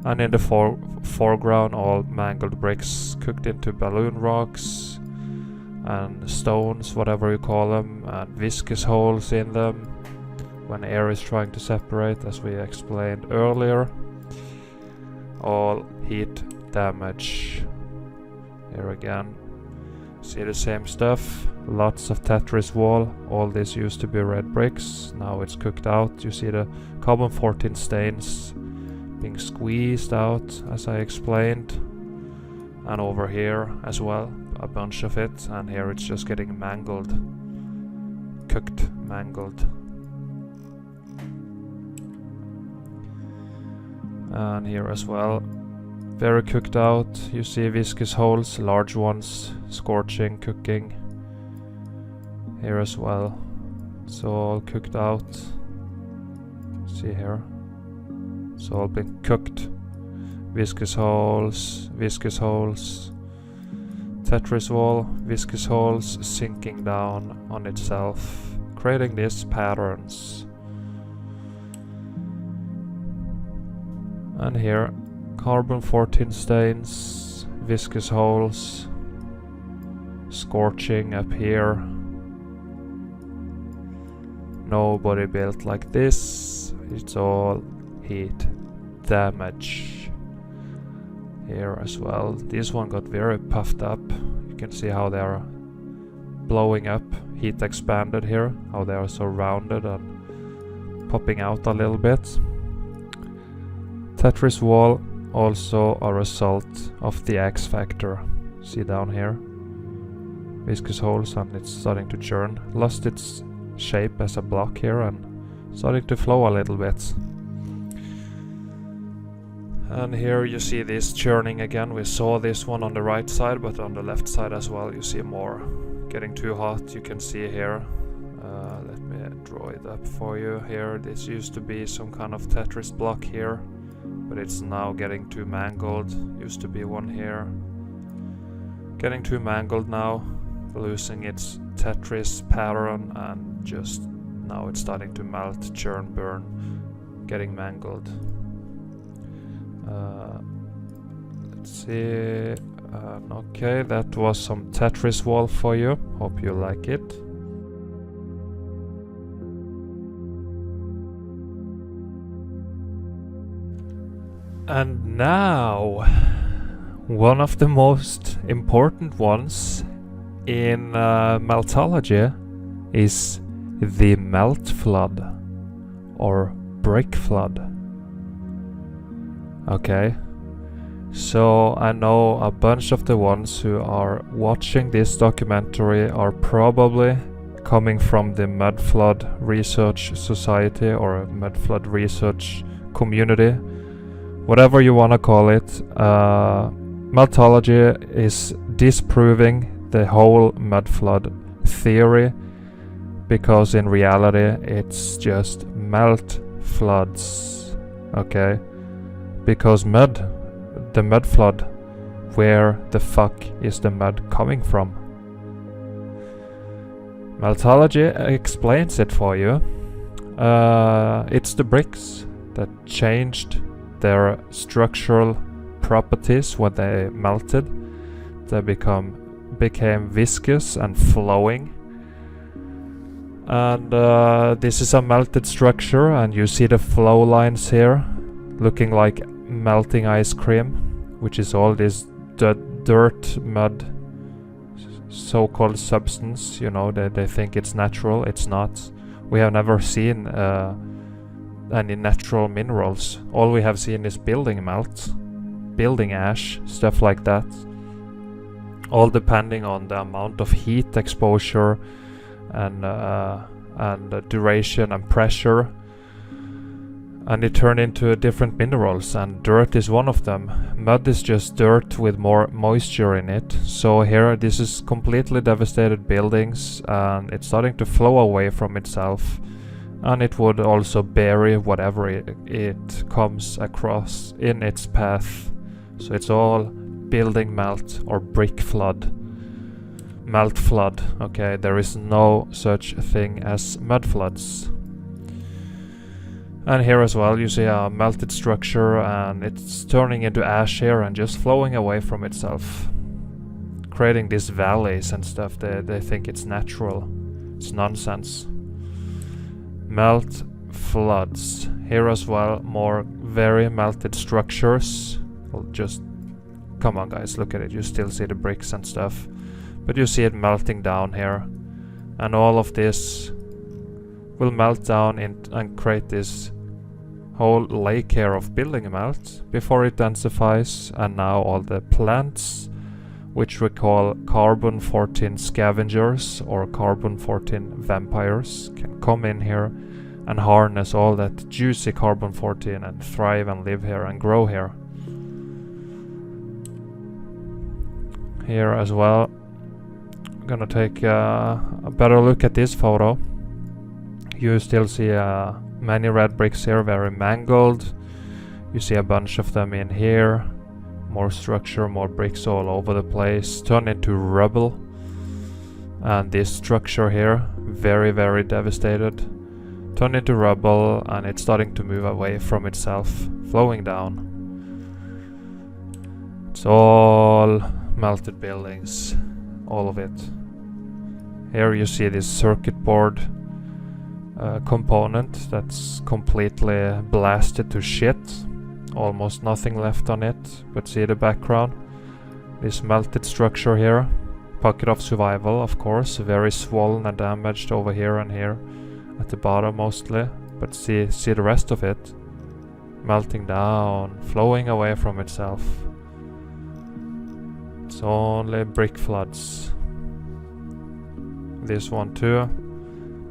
And in the foreground, all mangled bricks cooked into balloon rocks and stones, whatever you call them, and viscous holes in them when air is trying to separate, as we explained earlier. All heat damage. Here again, see the same stuff. Lots of Tetris wall. All this used to be red bricks, now it's cooked out. You see the carbon 14 stains being squeezed out, as I explained, and over here as well, a bunch of it, and here it's just getting mangled, cooked, mangled. And here as well, very cooked out. You see viscous holes, large ones, scorching, cooking. Here as well, it's all cooked out. See here, it's all been cooked. Viscous holes, Tetris wall, viscous holes sinking down on itself, creating these patterns. And here, carbon 14 stains, viscous holes, scorching up here. Nobody built like this. It's all heat damage. Here as well. This one got very puffed up. You can see how they are blowing up. Heat expanded here. How they are so rounded and popping out a little bit. Tetris wall, also a result of the X factor. See down here? Viscous holes, and it's starting to churn. Lost its shape as a block here and starting to flow a little bit. And here you see this churning again. We saw this one on the right side, but on the left side as well you see more. Getting too hot, you can see here. Let me draw it up for you here. This used to be some kind of Tetris block here, but it's now getting too mangled. Used to be one here. Getting too mangled now, losing its Tetris pattern, and just now it's starting to melt, churn, burn, getting mangled. Let's see. Okay, that was some Tetris wall for you. Hope you like it. And now, one of the most important ones in Meltology is the melt flood or brick flood. Okay, so I know a bunch of the ones who are watching this documentary are probably coming from the Mud Flood Research Society or Mud Flood Research Community, whatever you want to call it. Meltology is disproving the whole mud flood theory because in reality it's just melt floods, okay? Because the mud flood, where the fuck is the mud coming from? Meltology explains it for you. It's the bricks that changed their structural properties when they melted. They became viscous and flowing. And this is a melted structure, and you see the flow lines here looking like melting ice cream, which is all this dirt, mud, so-called substance. You know, they think it's natural. It's not. We have never seen any natural minerals. All we have seen is building melt, building ash, stuff like that. All depending on the amount of heat exposure and duration and pressure. And it turned into different minerals, and dirt is one of them. Mud is just dirt with more moisture in it. So here, this is completely devastated buildings, and it's starting to flow away from itself. And it would also bury whatever it comes across in its path. So it's all building melt or brick flood. Melt flood, okay? There is no such thing as mud floods. And here as well you see a melted structure, and it's turning into ash here and just flowing away from itself, creating these valleys and stuff. They think it's natural. It's nonsense. Melt floods. Here as well, more very melted structures. Well, just come on guys, look at it. You still see the bricks and stuff, but you see it melting down here, and all of this will melt down and create this whole lake here of building melt before it densifies. And now all the plants, which we call carbon-14 scavengers or carbon-14 vampires, can come in here and harness all that juicy carbon-14 and thrive and live here and grow here. Here as well, I'm gonna take a better look at this photo. You still see many red bricks here, very mangled. You see a bunch of them in here. More structure, more bricks all over the place, turned into rubble. And this structure here, very, very devastated, turned into rubble, and it's starting to move away from itself, flowing down. It's all melted buildings, all of it. Here you see this circuit board component that's completely blasted to shit. Almost nothing left on it, but see the background. This melted structure here, pocket of survival, of course, very swollen and damaged over here and here at the bottom mostly, but see the rest of it melting down, flowing away from itself. It's only brick floods. This one too,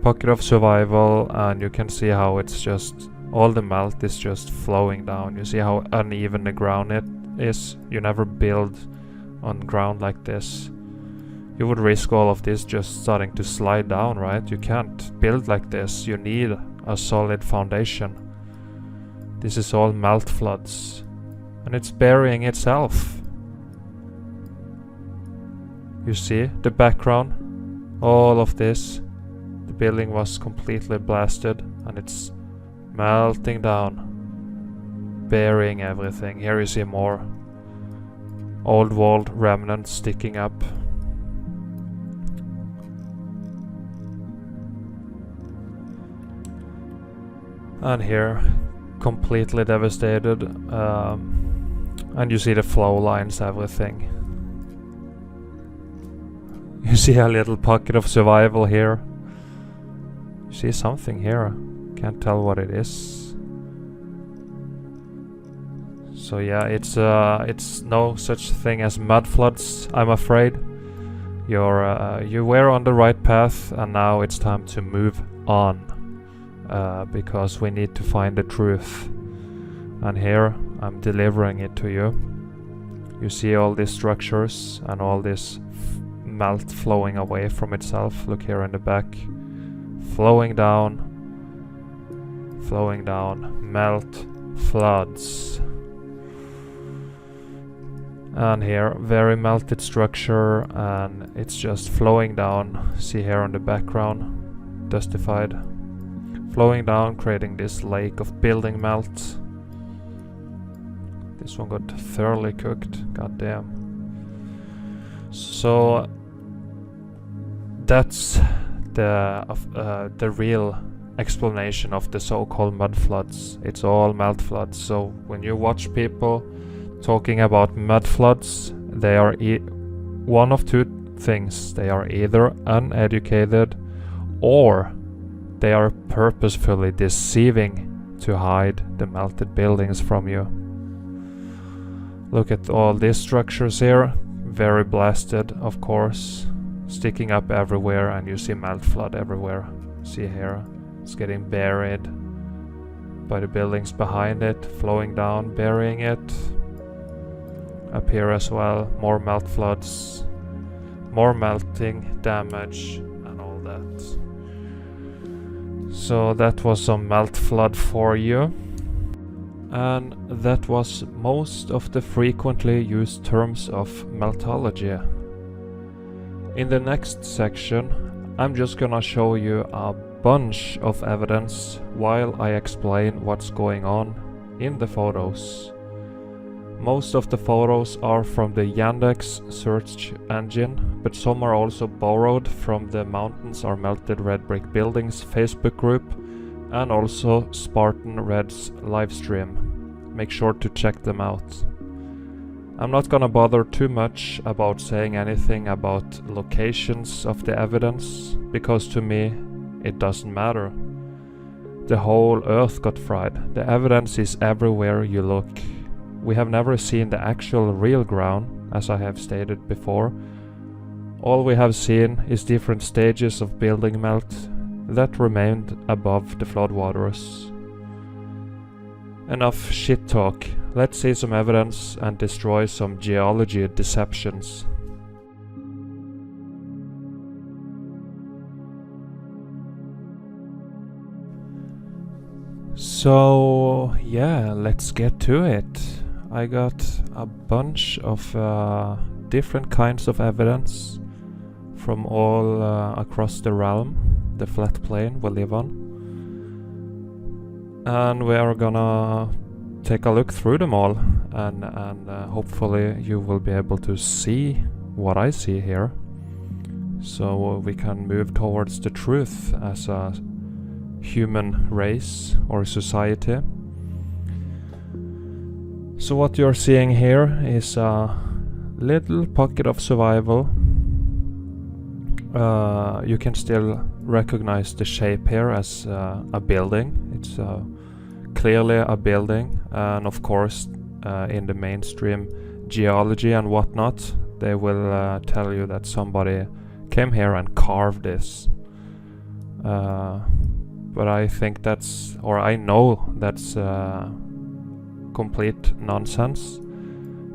pocket of survival, and you can see how it's just, all the melt is just flowing down. You see how uneven the ground it is. You never build on ground like this. You would risk all of this just starting to slide down, right? You can't build like this. You need a solid foundation. This is all melt floods, and it's burying itself. You see the background, all of this. The building was completely blasted, and it's melting down, burying everything. Here you see more old world remnants sticking up. And here, completely devastated, and you see the flow lines, everything. You see a little pocket of survival here. You see something here, can't tell what it is. So yeah, it's no such thing as mud floods, I'm afraid. You were on the right path, and now it's time to move on. Because we need to find the truth, and here I'm delivering it to you. You see all these structures and all this melt flowing away from itself. Look here in the back, flowing down, melt, floods. And here, very melted structure, and it's just flowing down. See here on the background, dustified. Flowing down, creating this lake of building melt. This one got thoroughly cooked, goddamn. So that's the real explanation of the so-called mud floods. It's all melt floods. So when you watch people talking about mud floods, they are one of two things. They are either uneducated or they are purposefully deceiving to hide the melted buildings from you. Look at all these structures here, very blasted, of course, sticking up everywhere, and you see melt flood everywhere. See here, it's getting buried by the buildings behind it, flowing down, burying it. Up here as well, more melt floods, more melting damage and all that. So that was some melt flood for you. And that was most of the frequently used terms of meltology. In the next section, I'm just gonna show you a bunch of evidence while I explain what's going on in the photos. Most of the photos are from the Yandex search engine, but some are also borrowed from the Mountains Are Melted Red Brick Buildings Facebook group and also Spartan Red's live stream. Make sure to check them out. I'm not gonna bother too much about saying anything about locations of the evidence, because to me it doesn't matter. The whole earth got fried. The evidence is everywhere you look. We have never seen the actual real ground, as I have stated before. All we have seen is different stages of building melt that remained above the floodwaters. Enough shit talk. Let's see some evidence and destroy some geology deceptions. So yeah, let's get to it. I got a bunch of different kinds of evidence from all across the realm, the flat plane we live on. And we are gonna take a look through them all, and hopefully you will be able to see what I see here, so we can move towards the truth as a human race or society. So what you're seeing here is a little pocket of survival. You can still recognize the shape here as a building. It's clearly a building, and of course in the mainstream geology and whatnot, they will tell you that somebody came here and carved this. But I think that's, or I know that's complete nonsense.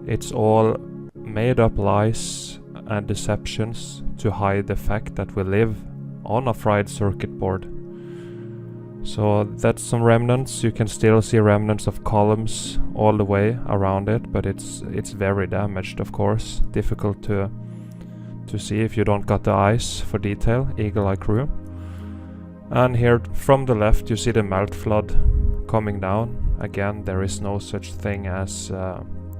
It's all made up lies and deceptions to hide the fact that we live on a fried circuit board. So that's some remnants. You can still see remnants of columns all the way around it, but it's very damaged, of course. Difficult to see if you don't got the eyes for detail, eagle-eye crew. And here from the left you see the melt flood coming down. Again, there is no such thing as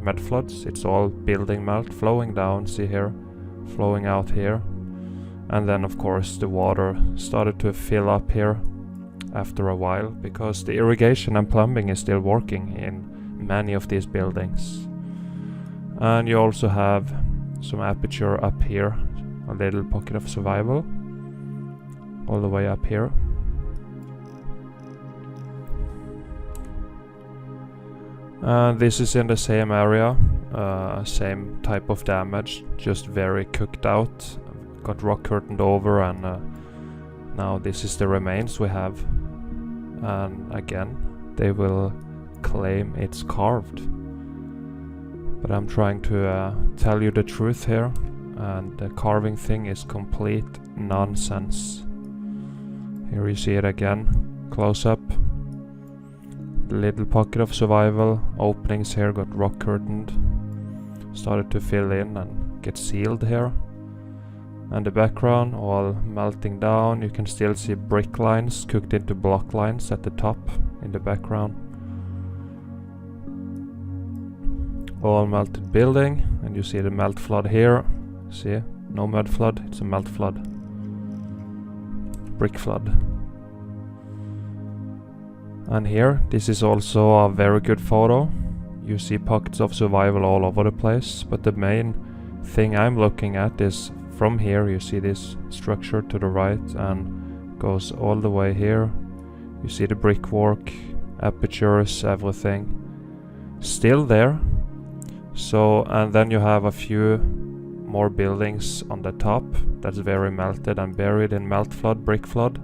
melt floods. It's all building melt flowing down, see here, flowing out here. And then of course the water started to fill up here after a while, because the irrigation and plumbing is still working in many of these buildings. And you also have some aperture up here, a little pocket of survival all the way up here. This is in the same area, same type of damage, just very cooked out. Got rock curtained over, and now this is the remains we have. And again, they will claim it's carved. But I'm trying to tell you the truth here, and the carving thing is complete nonsense. Here you see it again, close up. Little pocket of survival, openings here got rock curtained. Started to fill in and get sealed here. And the background all melting down. You can still see brick lines cooked into block lines at the top in the background. All melted building, and you see the melt flood here. See, no mud flood, it's a melt flood. Brick flood. And here, this is also a very good photo. You see pockets of survival all over the place, but the main thing I'm looking at is from here you see this structure to the right and goes all the way here. You see the brickwork, apertures, everything still there. So, and then you have a few more buildings on the top that's very melted and buried in melt flood, brick flood.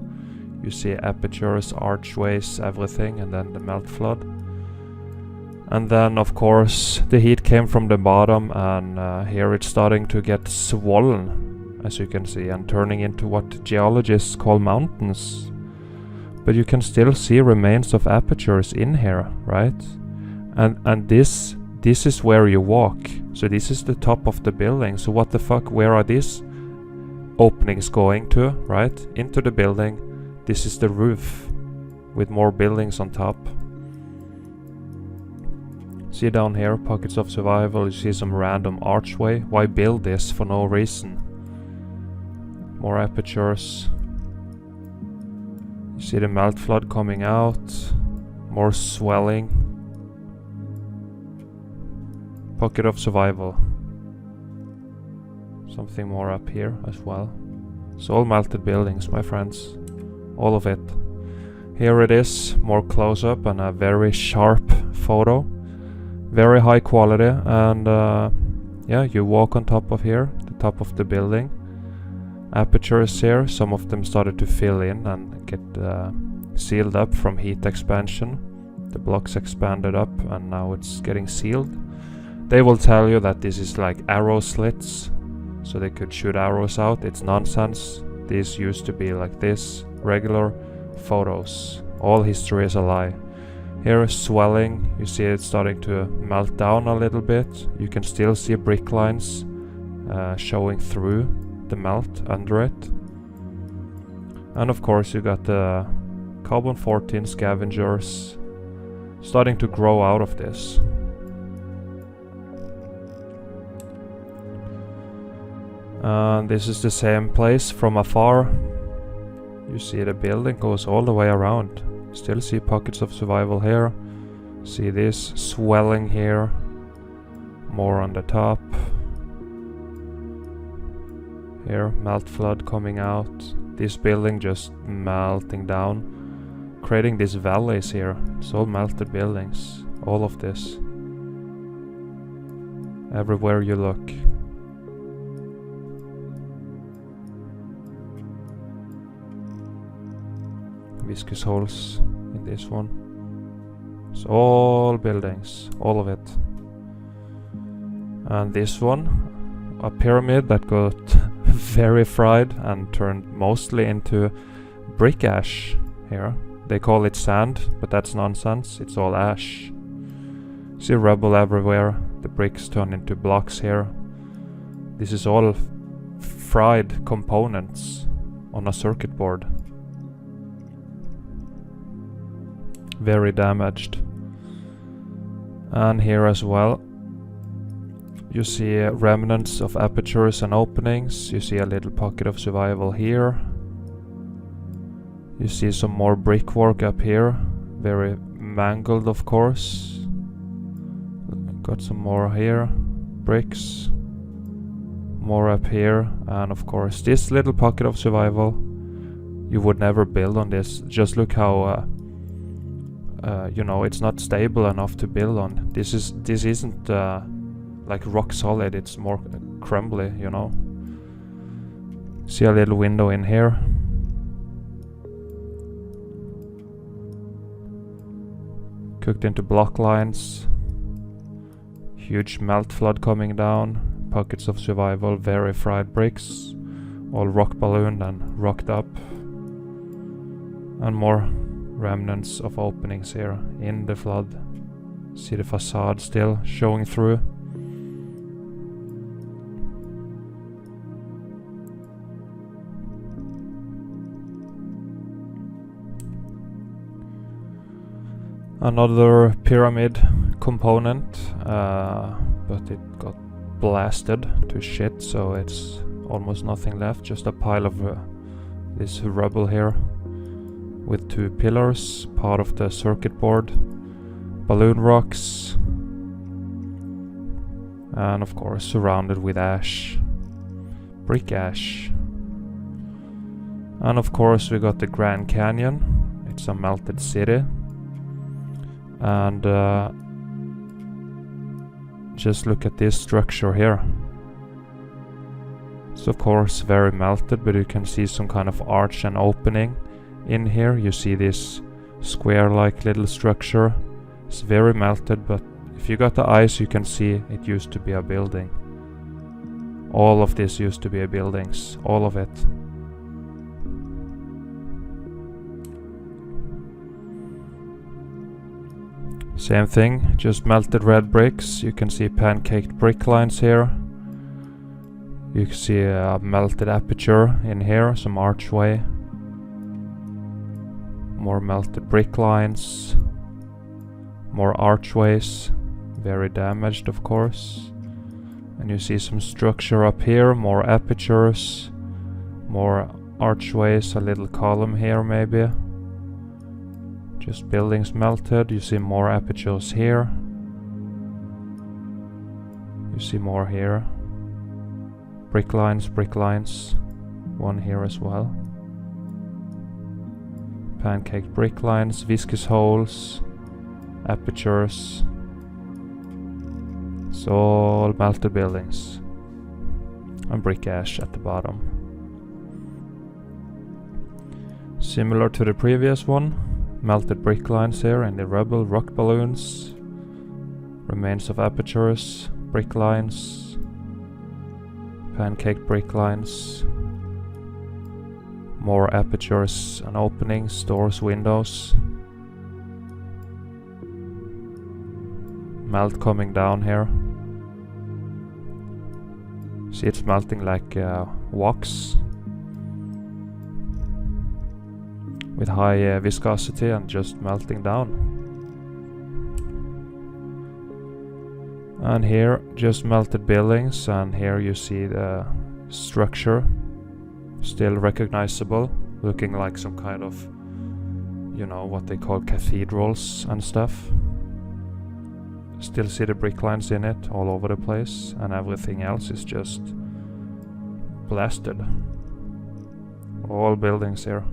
You see apertures, archways, everything, and then the melt flood. And then of course the heat came from the bottom, and here it's starting to get swollen, as you can see, and turning into what geologists call mountains. But you can still see remains of apertures in here, right? And this is where you walk. So this is the top of the building. So what the fuck, where are these openings going to, right? Into the building. This is the roof with more buildings on top. See down here, pockets of survival. You see some random archway. Why build this for no reason? More apertures. You see the melt flood coming out. More swelling. Pocket of survival. Something more up here as well. It's all melted buildings, my friends. All of it. Here it is, more close-up and a very sharp photo. Very high quality, and yeah, you walk on top of here, the top of the building. Apertures here, some of them started to fill in and get sealed up from heat expansion. The blocks expanded up and now it's getting sealed. They will tell you that this is like arrow slits, so they could shoot arrows out. It's nonsense. These used to be like this, regular photos. All history is a lie. Here is swelling. You see it starting to melt down a little bit. You can still see brick lines showing through the melt under it. And of course you got the carbon-14 scavengers starting to grow out of this. And this is the same place from afar. You see the building goes all the way around. Still see pockets of survival here. See this swelling here. More on the top. Here, melt flood coming out. This building just melting down. Creating these valleys here. It's all melted buildings. All of this. Everywhere you look. Viscous holes in this one. It's all buildings, all of it. And this one, a pyramid that got very fried and turned mostly into brick ash here. They call it sand, but that's nonsense. It's all ash. See rubble everywhere. The bricks turn into blocks here. This is all fried components on a circuit board. Very damaged. And here as well you see remnants of apertures and openings. You see a little pocket of survival here. You see some more brickwork up here, very mangled of course. Got some more here, bricks, more up here, and of course this little pocket of survival. You would never build on this. Just look how you know, it's not stable enough to build on. This isn't like rock solid. It's more crumbly, you know. See a little window in here. Cooked into block lines. Huge melt flood coming down. Pockets of survival. Very fried bricks. All rock ballooned and rocked up. And more remnants of openings here in the flood. See the facade still showing through. Another pyramid component, but it got blasted to shit, so it's almost nothing left, just a pile of this rubble here with 2 pillars, part of the circuit board, balloon rocks, and of course surrounded with ash, brick ash. And of course we got the Grand Canyon. It's a melted city. And just look at this structure here. It's of course very melted, but you can see some kind of arch and opening in here. You see this square-like little structure. It's very melted, but if you got the eyes you can see it used to be a building. All of this used to be a buildings, all of it. Same thing, just melted red bricks. You can see pancaked brick lines here. You can see a melted aperture in here, some archway. More melted brick lines. More archways, very damaged of course. And you see some structure up here, more apertures, more archways, a little column here maybe. Just buildings melted. You see more apertures here. You see more here. Brick lines, one here as well. Pancake brick lines, viscous holes, apertures. It's all melted buildings. And brick ash at the bottom. Similar to the previous one. Melted brick lines here in the rubble, rock balloons, remains of apertures, brick lines, pancake brick lines, more apertures and openings, doors, windows, melt coming down here. See, it's melting like wax. With high viscosity and just melting down. And here just melted buildings, and here you see the structure still recognizable, looking like some kind of, you know, what they call cathedrals and stuff. Still see the brick lines in it all over the place, and everything else is just blasted. All buildings here.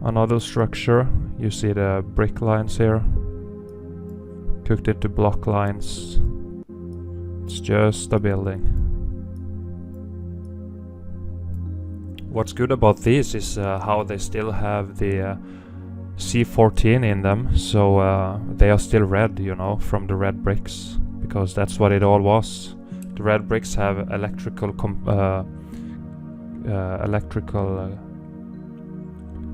Another structure, you see the brick lines here, cooked into block lines. It's just a building. What's good about these is how they still have the C14 in them, so they are still red, you know, from the red bricks, because that's what it all was. The red bricks have electrical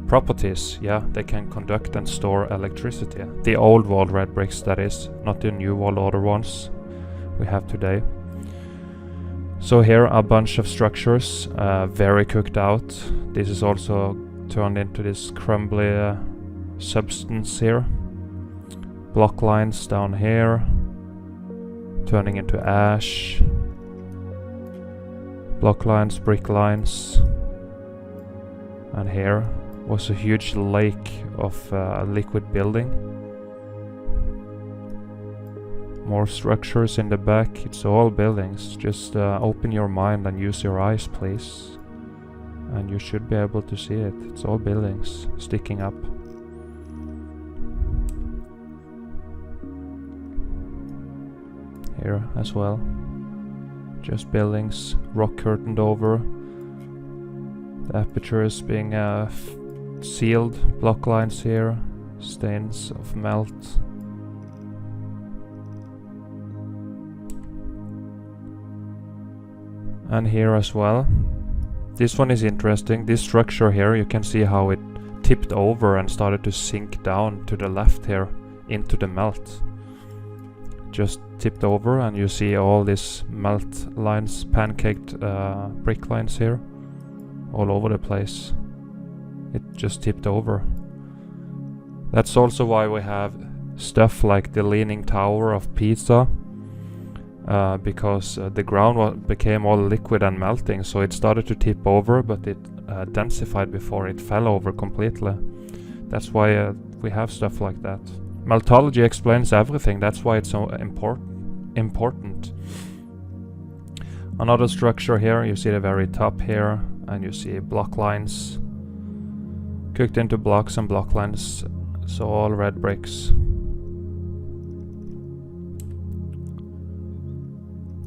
properties, yeah, they can conduct and store electricity. The old world red bricks, that is, not the new world order ones we have today. So here a bunch of structures, very cooked out. This is also turned into this crumbly substance here. Block lines down here, turning into ash. Block lines, brick lines. And here was a huge lake of liquid building. More structures in the back. It's all buildings. Just open your mind and use your eyes, please. And you should be able to see it. It's all buildings sticking up. Here as well. Just buildings, rock curtained over. The aperture is being sealed, block lines here, stains of melt. And here as well, This one is interesting. This structure here, you can see how it tipped over and started to sink down to the left here into the melt. Just tipped over, and you see all these melt lines, pancaked brick lines here, all over the place. It just tipped over. That's also why we have stuff like the Leaning Tower of Pisa, because the ground became all liquid and melting, so it started to tip over, but it densified before it fell over completely. That's why we have stuff like that. Meltology explains everything. That's why it's so important. Another structure here, you see the very top here, and you see block lines cooked into blocks and block lines, so all red bricks.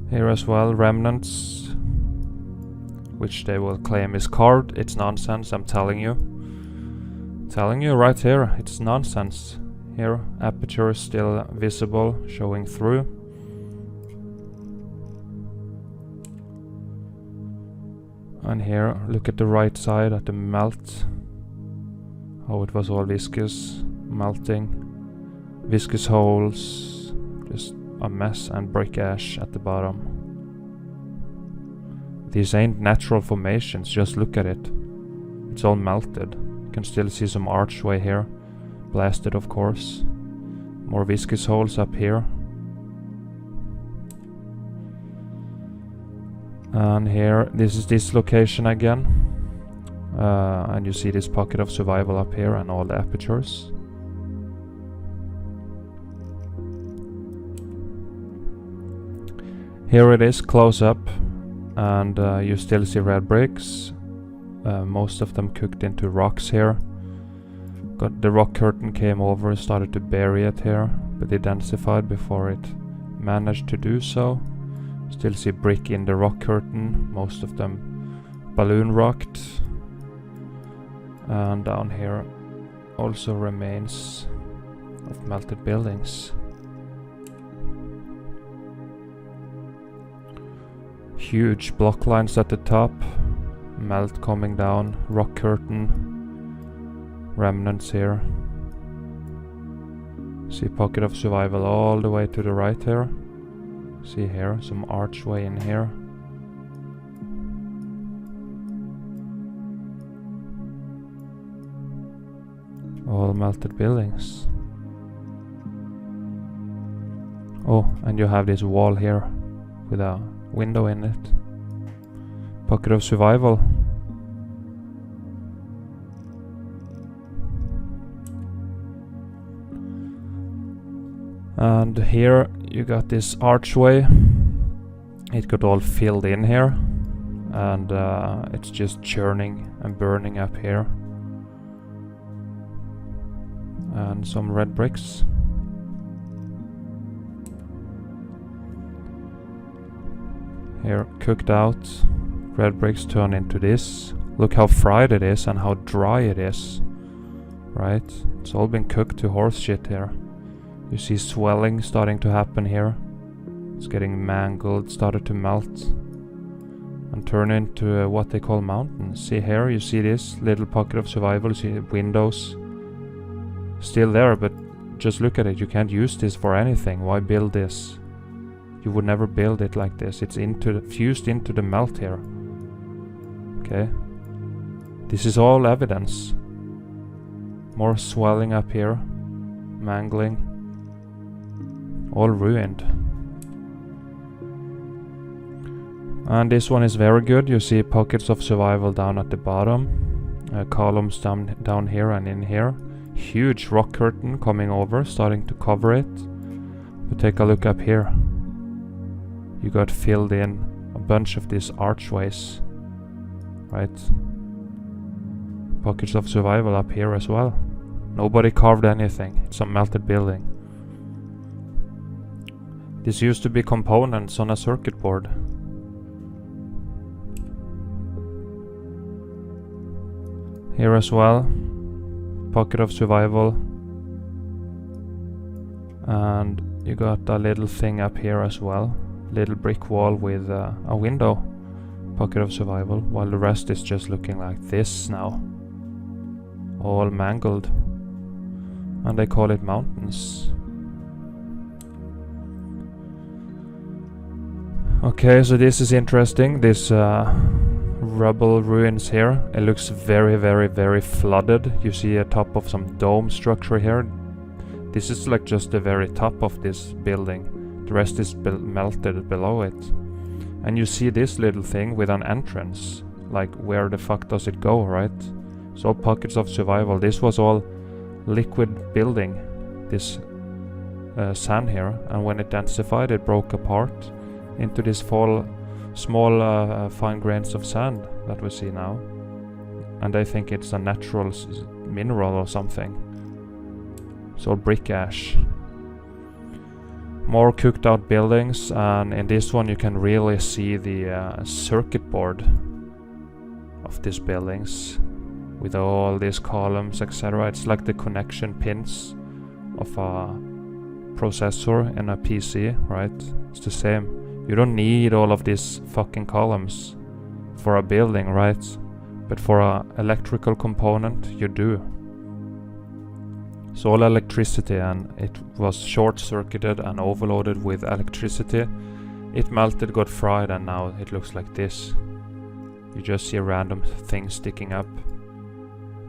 Here as well, remnants, which they will claim is carved. It's nonsense, I'm telling you. Telling you right here, it's nonsense. Here, aperture is still visible, showing through. And here, look at the right side at the melt. How it was all viscous, melting. Viscous holes, just a mess, and brick ash at the bottom. These ain't natural formations, just look at it. It's all melted. You can still see some archway here. Blasted, of course. More viscous holes up here. And here, this is this location again. And you see this pocket of survival up here and all the apertures. Here it is, close up. And you still see red bricks. Most of them cooked into rocks here. The rock curtain came over and started to bury it here, but it densified before it managed to do so. Still see brick in the rock curtain, most of them balloon rocked. And down here also remains of melted buildings. Huge block lines at the top, melt coming down, rock curtain. Remnants here. See pocket of survival all the way to the right here. See here, some archway in here. All melted buildings. Oh, and you have this wall here with a window in it. Pocket of survival. And here you got this archway. It got all filled in here, and it's just churning and burning up here. And some red bricks. Here, cooked out. Red bricks turn into this. Look how fried it is and how dry it is. Right? It's all been cooked to horse shit here. You see swelling starting to happen here. It's getting mangled, started to melt and turn into what they call mountains. See here, you see this little pocket of survival, you see windows still there, but just look at it. You can't use this for anything. Why build this? You would never build it like this. It's fused into the melt here. Okay. This is all evidence. More swelling up here. Mangling. All ruined. And this one is very good. You see pockets of survival down at the bottom. Columns down here and in here. Huge rock curtain coming over, starting to cover it. But take a look up here. You got filled in a bunch of these archways. Right? Pockets of survival up here as well. Nobody carved anything. It's a melted building. This used to be components on a circuit board. Here as well, pocket of survival. And you got a little thing up here as well. Little brick wall with a window. pocket of survival, while the rest is just looking like this now. All mangled. And they call it mountains. Okay, so this is interesting. This rubble ruins here. It looks very, very, very flooded. You see a top of some dome structure here. This is like just the very top of this building. The rest is melted below it. And you see this little thing with an entrance. Like, where the fuck does it go, right? It's all pockets of survival. This was all liquid building, this sand here. And when it densified, it broke apart into this small fine grains of sand that we see now. And I think it's a natural mineral or something. It's all brick ash. More cooked out buildings, and in this one you can really see the circuit board of these buildings with all these columns, etc. It's like the connection pins of a processor in a PC, right? It's the same. You don't need all of these fucking columns for a building, right? But for an electrical component, you do. So all electricity, and it was short-circuited and overloaded with electricity. It melted, got fried, and now it looks like this. You just see random things sticking up.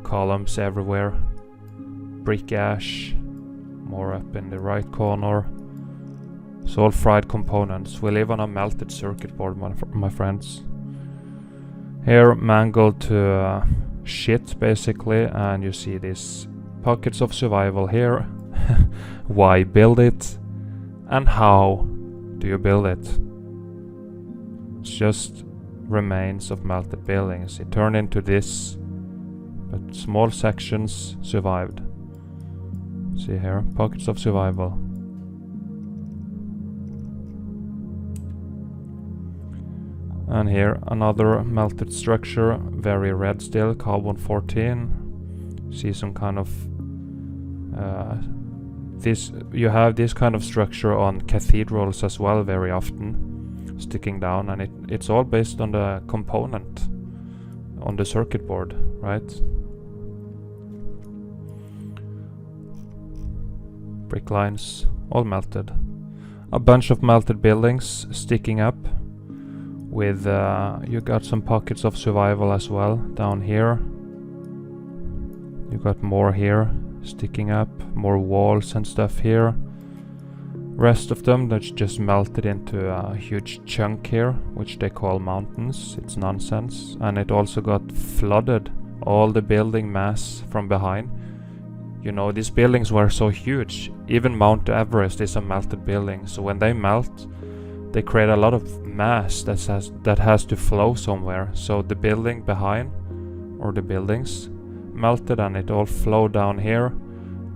Columns everywhere. Brick ash. More up in the right corner. So all fried components. We live on a melted circuit board, my friends. Here mangled to shit basically, and you see these pockets of survival here. Why build it? And how do you build it? It's just remains of melted buildings. It turned into this, but small sections survived. See here, pockets of survival. And here another melted structure, very red still, carbon 14. See some kind of you have this kind of structure on cathedrals as well very often, sticking down, and it's all based on the component on the circuit board, right? Brick lines, all melted. A bunch of melted buildings sticking up with you got some pockets of survival as well down here. You got more here sticking up, more walls and stuff here. Rest of them that's just melted into a huge chunk here, which they call mountains. It's nonsense. And it also got flooded, all the building mass from behind. You know, these buildings were so huge. Even Mount Everest is a melted building. So when they melt, they create a lot of mass that has to flow somewhere. So the building behind, or the buildings, melted and it all flowed down here.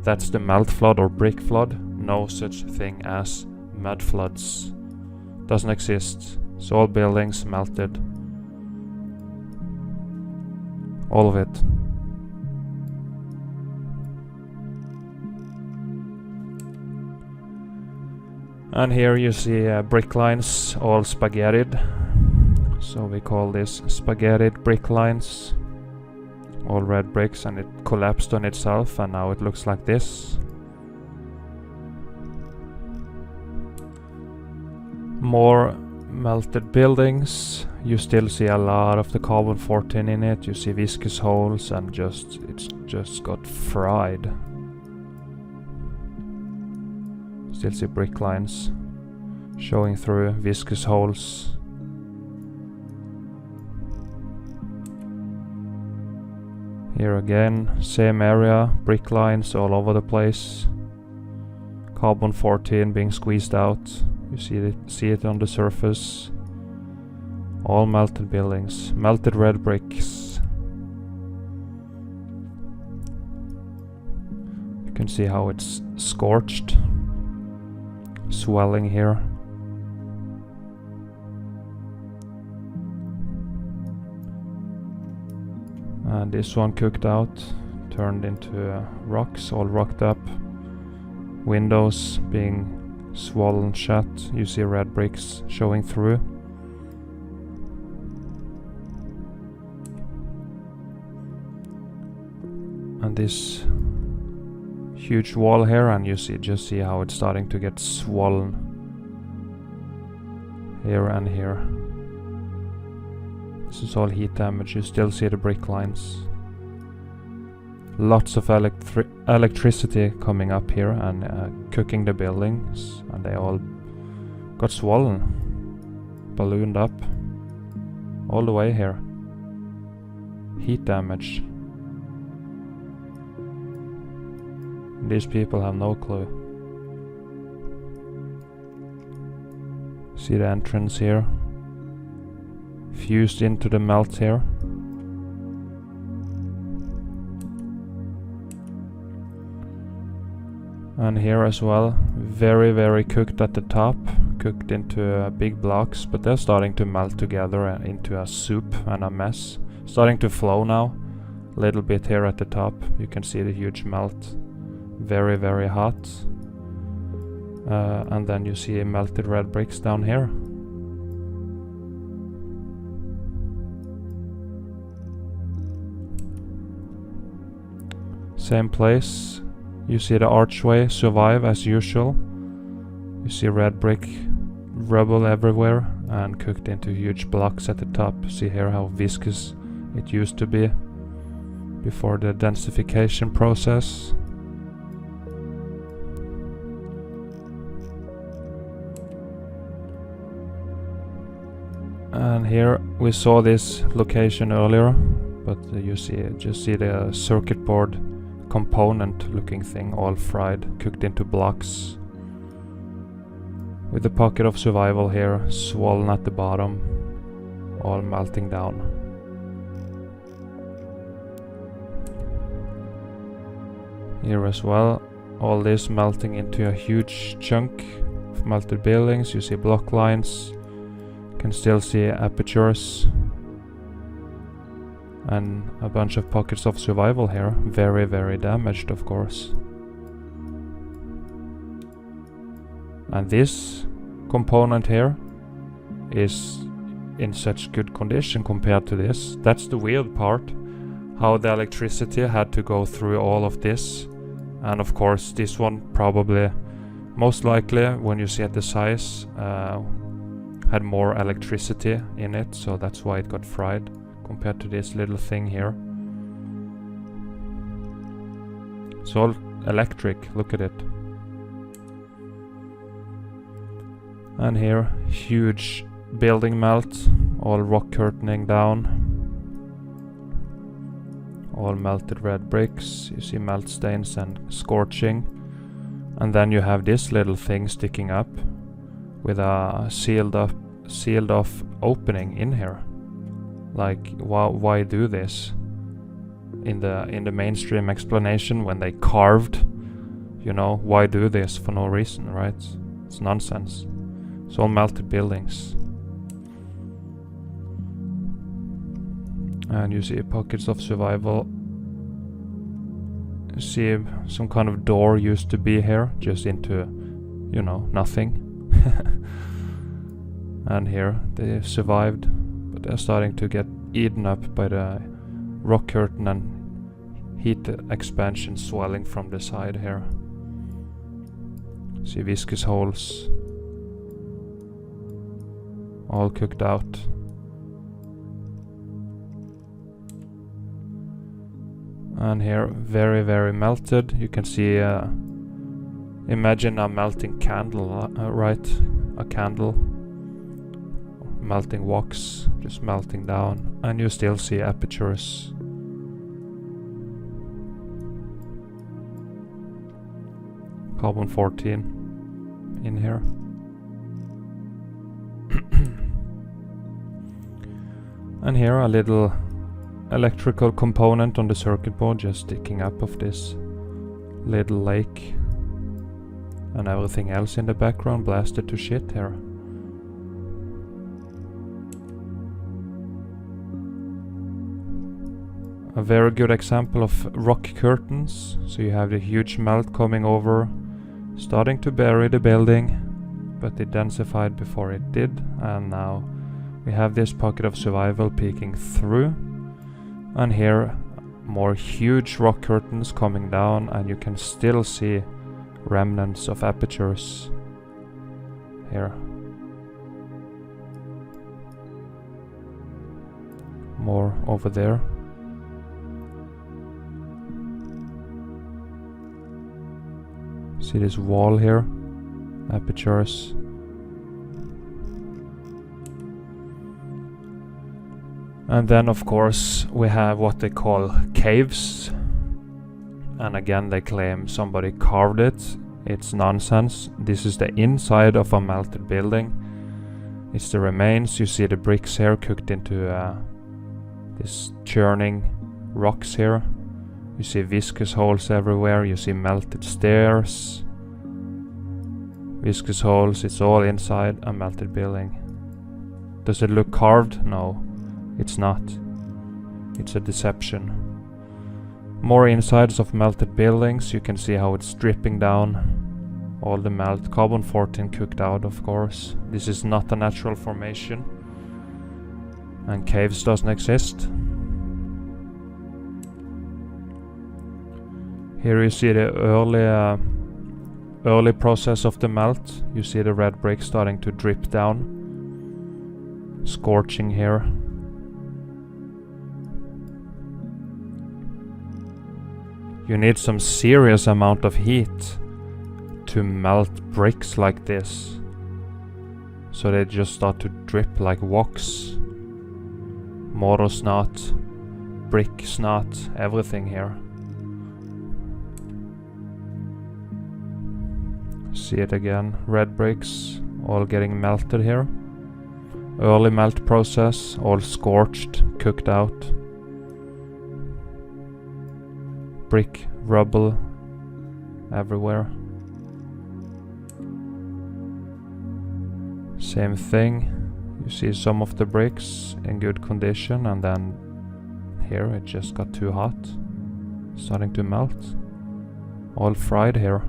That's the melt flood or brick flood. No such thing as mud floods. Doesn't exist. So all buildings melted. All of it. And here you see brick lines all spaghettied. So we call this spaghettied brick lines. All red bricks, and it collapsed on itself, and now it looks like this. More melted buildings. You still see a lot of the carbon 14 in it. You see viscous holes, and it's just got fried. Still see brick lines showing through viscous holes. Here again, same area, brick lines all over the place. Carbon 14 being squeezed out. You see it on the surface. All melted buildings, melted red bricks. You can see how it's scorched. Swelling here. And this one cooked out, turned into rocks, all rocked up. Windows being swollen shut. You see red bricks showing through. And this huge wall here, and you just see how it's starting to get swollen here and here. This is all heat damage. You still see the brick lines. Lots of electricity coming up here and cooking the buildings, and they all got swollen, ballooned up all the way here. Heat damage. These people have no clue. See the entrance here, fused into the melt here. And here as well, very, very cooked at the top, cooked into big blocks, but they're starting to melt together into a soup and a mess. Starting to flow now, a little bit here at the top. You can see the huge melt, very, very hot. And then you see melted red bricks down here. Same place. You see the archway survive as usual. You see red brick rubble everywhere and cooked into huge blocks at the top. See here how viscous it used to be before the densification process. And here we saw this location earlier, but you just see the circuit board component looking thing all fried, cooked into blocks, with the pocket of survival here swollen at the bottom, all melting down. Here as well, all this melting into a huge chunk of melted buildings. You see block lines, can still see apertures, and a bunch of pockets of survival here, very, very damaged of course. And this component here is in such good condition compared to this. That's the weird part, how the electricity had to go through all of this. And of course this one probably, most likely when you see at the size, had more electricity in it, so that's why it got fried compared to this little thing here. It's all electric, look at it. And here, huge building melt, all rock curtaining down, all melted red bricks. You see melt stains and scorching. And then you have this little thing sticking up with a sealed off opening in here. Like, why do this? In the mainstream explanation, when they carved, you know, why do this for no reason, right? It's nonsense. It's all melted buildings. And you see pockets of survival. You see some kind of door used to be here, just into, you know, nothing. And here they survived, but they're starting to get eaten up by the rock curtain and heat expansion swelling from the side here. See viscous holes, all cooked out. And here, very, very melted. You can see, imagine a melting candle, right? A candle. Melting wax, just melting down. And you still see apertures. Carbon 14 in here. And here a little electrical component on the circuit board just sticking up of this little lake, and everything else in the background blasted to shit here. A very good example of rock curtains. So you have the huge melt coming over, starting to bury the building, but it densified before it did, and now we have this pocket of survival peeking through. And here more huge rock curtains coming down, and you can still see remnants of apertures here. More over there. See this wall here? Apertures. And then of course we have what they call caves. And again they claim somebody carved it. It's nonsense. This is the inside of a melted building. It's the remains. You see the bricks here cooked into this churning rocks here. You see viscous holes everywhere. You see melted stairs. Viscous holes. It's all inside a melted building. Does it look carved? No, it's not. It's a deception. More insides of melted buildings. You can see how it's dripping down. All the melt. Carbon 14 cooked out, of course. This is not a natural formation. And caves doesn't exist. Here you see the early process of the melt. You see the red brick starting to drip down. Scorching here. You need some serious amount of heat to melt bricks like this. So they just start to drip like wax. Mortar snot, brick snot, everything here. See it again, red bricks, all getting melted here. Early melt process, all scorched, cooked out. Brick, rubble, everywhere. Same thing. You see some of the bricks in good condition, and then here it just got too hot. Starting to melt. All fried here.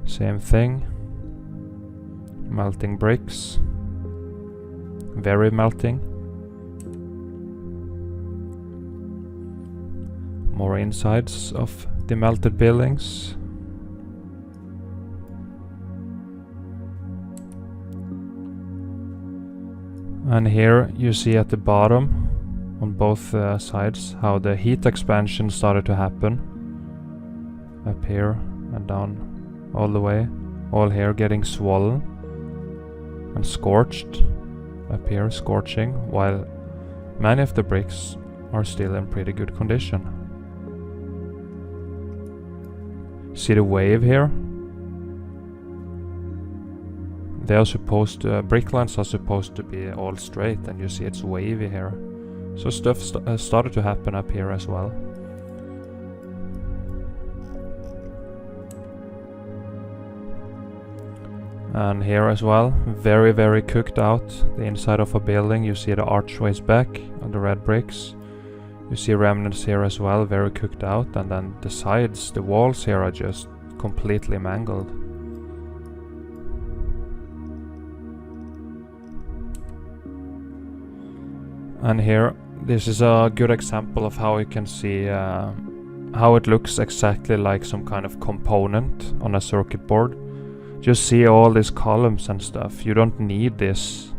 Same thing. Melting bricks. Very melting. More insides of the melted buildings. And here you see at the bottom on both sides how the heat expansion started to happen. Up here and down all the way. All here getting swollen and scorched. Up here scorching, while many of the bricks are still in pretty good condition. See the wave here? They are supposed to, brick lines are supposed to be all straight, and you see it's wavy here. So stuff started to happen up here as well. And here as well, very, very cooked out. The inside of a building, you see the archways back on the red bricks. You see remnants here as well, very cooked out. And then the sides, the walls here are just completely mangled. And here, this is a good example of how you can see how it looks exactly like some kind of component on a circuit board. Just see all these columns and stuff. You don't need this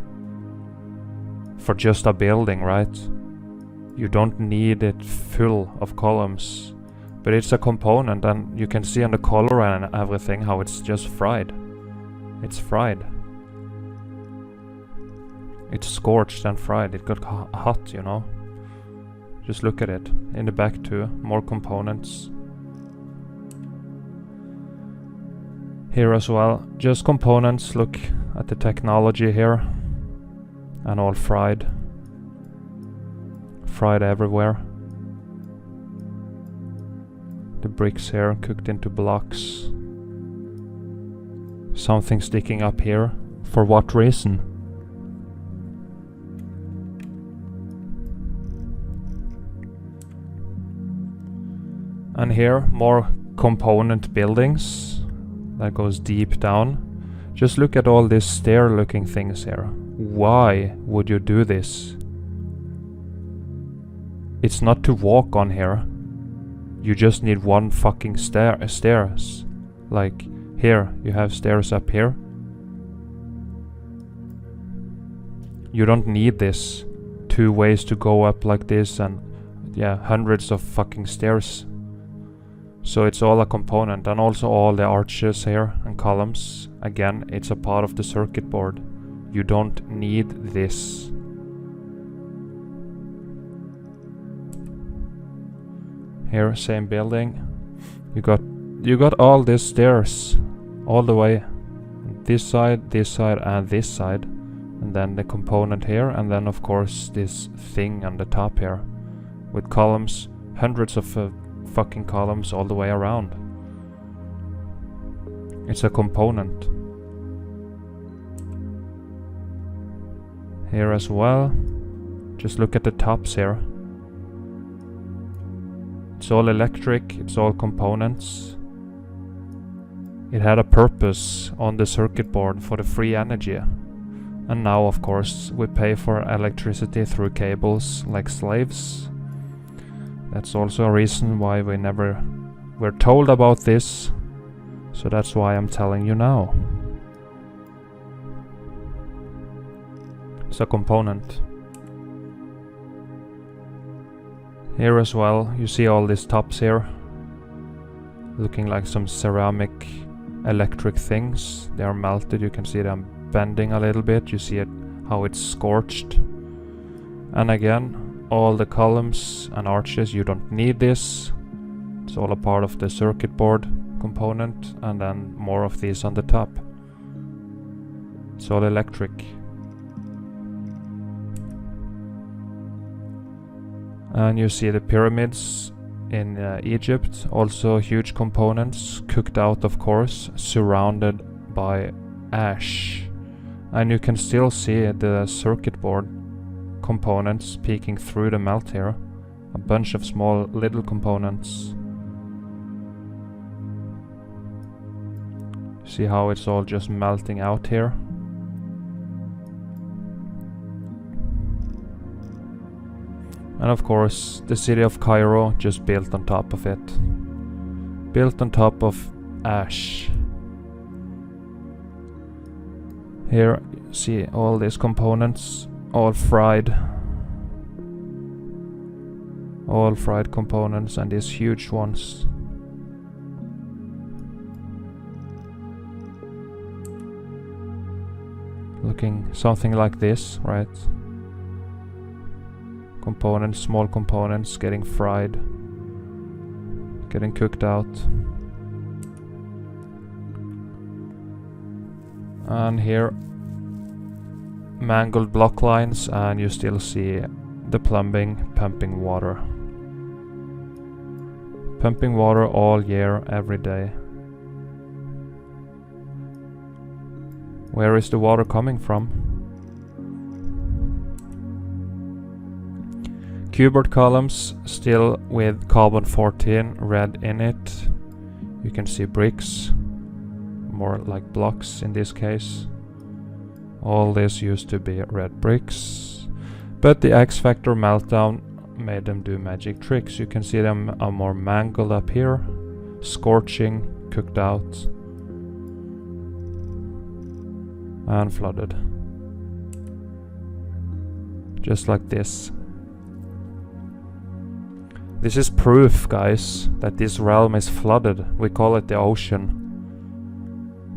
for just a building, right? You don't need it full of columns. But it's a component, and you can see on the color and everything how it's just fried. It's fried. It's scorched and fried. It got hot, you know. Just look at it. In the back too, more components. Here as well, just components. Look at the technology here. And all fried. Fried everywhere. The bricks here cooked into blocks. Something sticking up here. For what reason? And here, more component buildings that goes deep down. Just look at all these stair looking things here. Why would you do this? It's not to walk on here. You just need one fucking stairs. Like here, you have stairs up here. You don't need this. 2 ways to go up like this and yeah, hundreds of fucking stairs. So it's all a component, and also all the arches here and columns. Again, it's a part of the circuit board. You don't need this. Here, same building. You got all these stairs all the way. This side, and this side. And then the component here, and then of course this thing on the top here. With columns, hundreds of fucking columns all the way around. It's a component. Here as well. Just look at the tops here. It's all electric, it's all components. It had a purpose on the circuit board for the free energy. And now of course we pay for electricity through cables like slaves. That's also a reason why we never were told about this. So that's why I'm telling you now. It's a component. Here as well, you see all these tops here. Looking like some ceramic electric things. They are melted, you can see them bending a little bit. You see it, how it's scorched. And again, all the columns and arches, you don't need this. It's all a part of the circuit board component, and then more of these on the top. It's all electric. And you see the pyramids in Egypt, also huge components, cooked out of course, surrounded by ash. And you can still see the circuit board components peeking through the melt here. A bunch of small little components. See how it's all just melting out here? And of course, the city of Cairo just built on top of it. Built on top of ash. Here, see all these components, all fried. All fried components, and these huge ones. Looking something like this, right? Components, small components getting fried, getting cooked out. And here, mangled block lines, and you still see the plumbing pumping water. Pumping water all year, every day. Where is the water coming from? Cupboard columns, still with carbon 14 red in it. You can see bricks, more like blocks in this case. All this used to be red bricks, but the X Factor meltdown made them do magic tricks. You can see them are more mangled up here, scorching, cooked out, and flooded. Just like this. This is proof, guys, that this realm is flooded. We call it the ocean.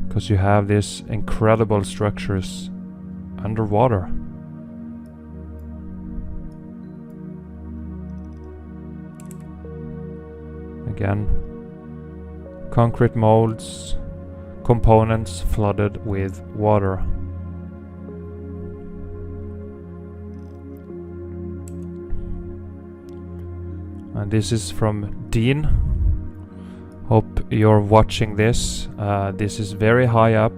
Because you have these incredible structures underwater. Again, concrete molds, components flooded with water. And this is from Dean. Hope you're watching this. This is very high up.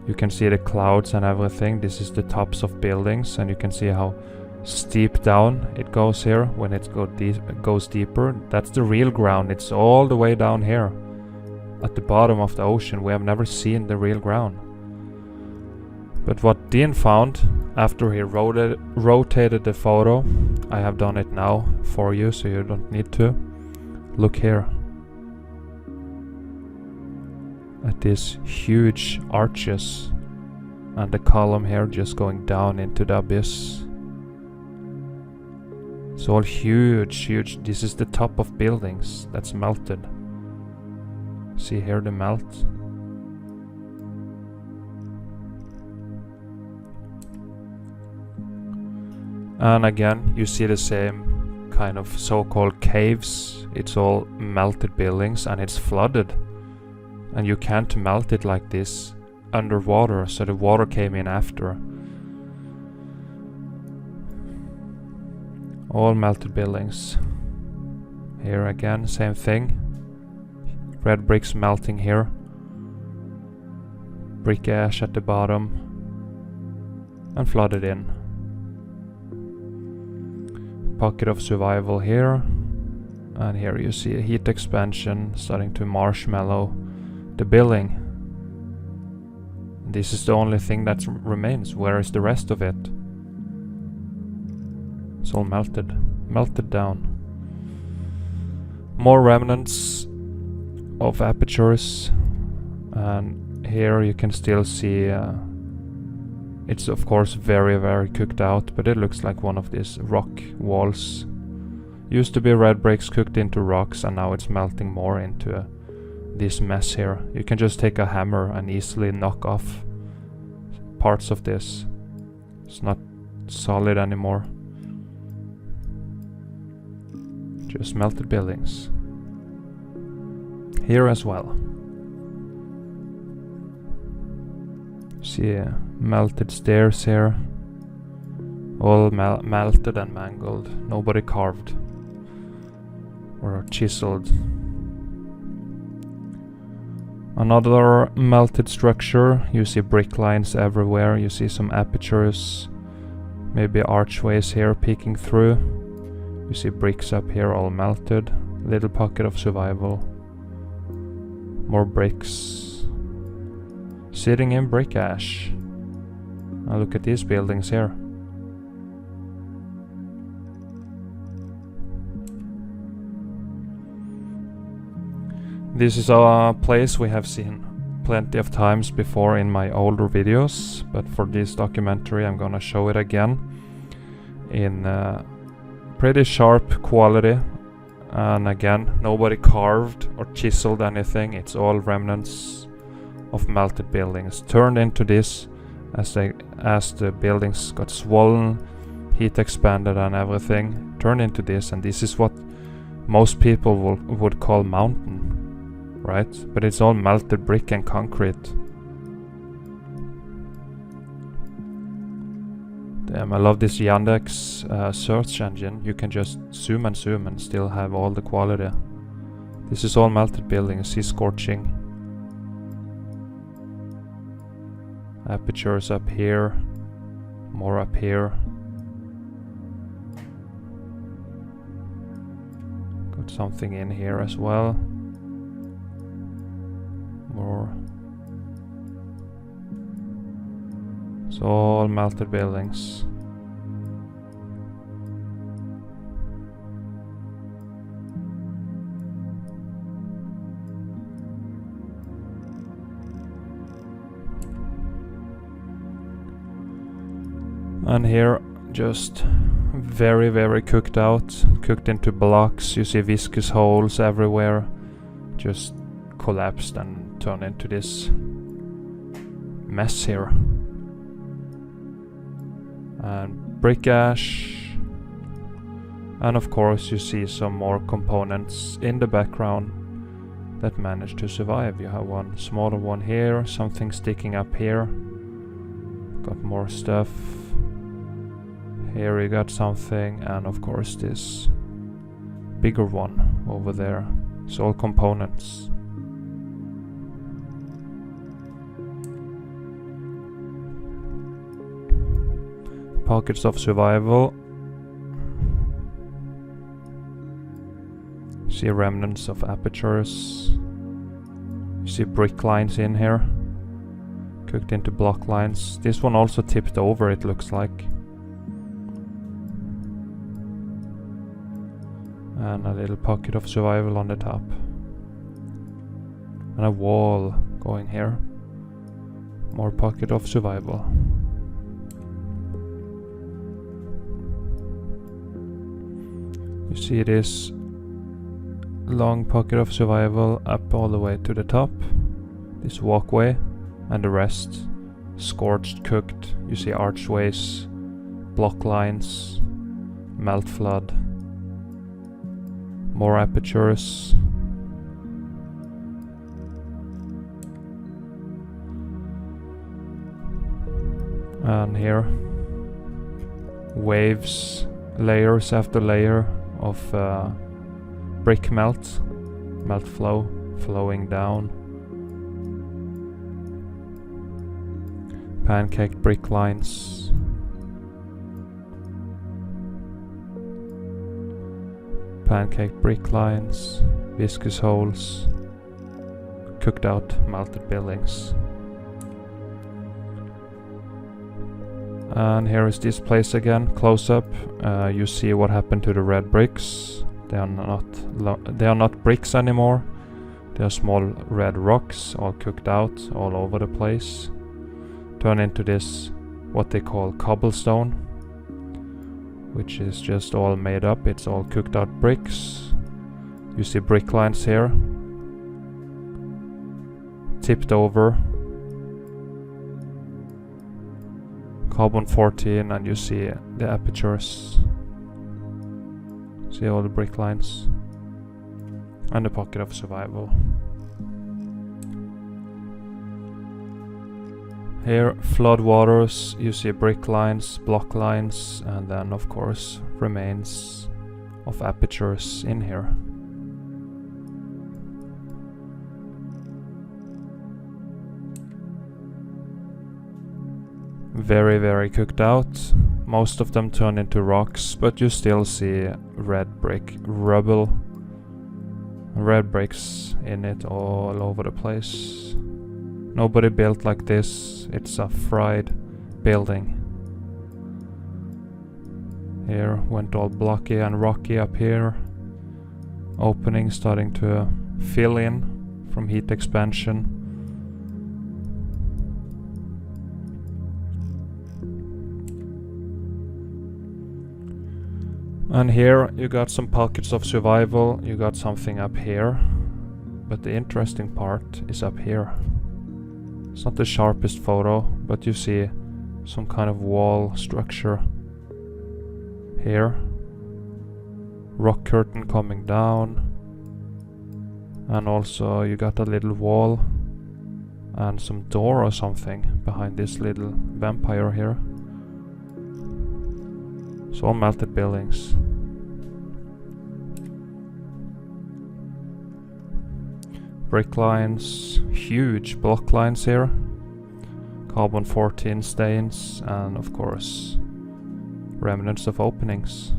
You can see the clouds and everything. This is the tops of buildings, and you can see how steep down it goes here when it goes deeper. That's the real ground. It's all the way down here at the bottom of the ocean. We have never seen the real ground. But what Dean found after he rotated the photo, I have done it now for you so you don't need to. Look here at these huge arches and the column here just going down into the abyss. It's all huge. This is the top of buildings that's melted. See here the melt. And again, you see the same kind of so-called caves. It's all melted buildings and it's flooded. And you can't melt it like this underwater, so the water came in after. All melted buildings. Here again, same thing. Red bricks melting here. Brick ash at the bottom. And flooded in. Pocket of survival here. And here you see a heat expansion starting to marshmallow the building. This is the only thing that remains. Where is the rest of it? It's all melted down. More remnants of apertures, and here you can still see it's of course very cooked out, but it looks like one of these rock walls. Used to be red bricks cooked into rocks, and now it's melting more into this mess here. You can just take a hammer and easily knock off parts of this. It's not solid anymore. Just melted buildings. Here as well. See melted stairs here. All melted and mangled. Nobody carved or chiseled. Another melted structure. You see brick lines everywhere. You see some apertures. Maybe archways here peeking through. You see bricks up here all melted. Little pocket of survival. More bricks. Sitting in brick ash. Now look at these buildings here. This is a place we have seen plenty of times before in my older videos, but for this documentary I'm gonna show it again in pretty sharp quality. And again, nobody carved or chiseled anything. It's all remnants of melted buildings turned into this as the buildings got swollen, heat expanded and everything, turned into this. And this is what most people would call mountain, right? But it's all melted brick and concrete. Damn, I love this Yandex search engine. You can just zoom and still have all the quality. This is all melted buildings. See scorching. Apertures up here. More up here. Got something in here as well. More. It's all melted buildings. And here just very cooked out, cooked into blocks. You see viscous holes everywhere, just collapsed and turned into this mess here. And brick ash, and of course you see some more components in the background that managed to survive. You have one smaller one here, something sticking up here, got more stuff. Here you got something, and of course this bigger one over there. It's all components. Pockets of survival. See remnants of apertures. You see brick lines in here. Cooked into block lines. This one also tipped over, it looks like. And a little pocket of survival on the top. And a wall going here. More pocket of survival. You see this long pocket of survival up all the way to the top. This walkway and the rest scorched, cooked. You see archways, block lines, melt flood, more apertures. And here, waves, layers after layer of brick melt flow, flowing down. Pancake brick lines. Pancake brick lines, viscous holes, cooked out melted buildings. And here is this place again, close up. You see what happened to the red bricks. They are not bricks anymore. They are small red rocks, all cooked out all over the place. Turn into this, what they call cobblestone, which is just all made up. It's all cooked out bricks. You see brick lines here, tipped over. Carbon 14, and you see the apertures. See all the brick lines. And the pocket of survival. Here, flood waters, you see brick lines, block lines, and then of course remains of apertures in here. Very, very cooked out. Most of them turn into rocks, but you still see red brick rubble. Red bricks in it all over the place. Nobody built like this. It's a fried building. Here went all blocky and rocky up here. Opening starting to fill in from heat expansion. And here you got some pockets of survival, you got something up here, but the interesting part is up here. It's not the sharpest photo, but you see some kind of wall structure here. Rock curtain coming down, and also you got a little wall and some door or something behind this little vampire here. It's all melted buildings. Brick lines, huge block lines here. Carbon 14 stains, and of course remnants of openings.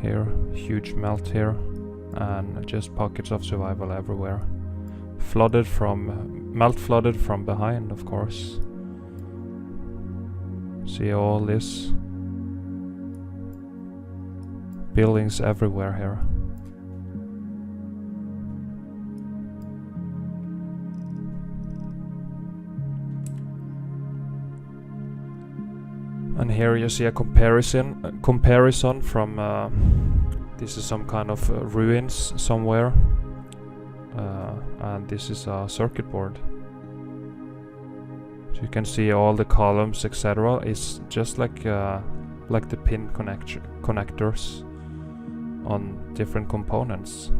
Here, huge melt here, and just pockets of survival everywhere. Melt flooded from behind, of course. See all this. Buildings everywhere here. And here you see a comparison from this is some kind of ruins somewhere, and this is a circuit board. So you can see all the columns, etc. It's just like the pin connectors on different components.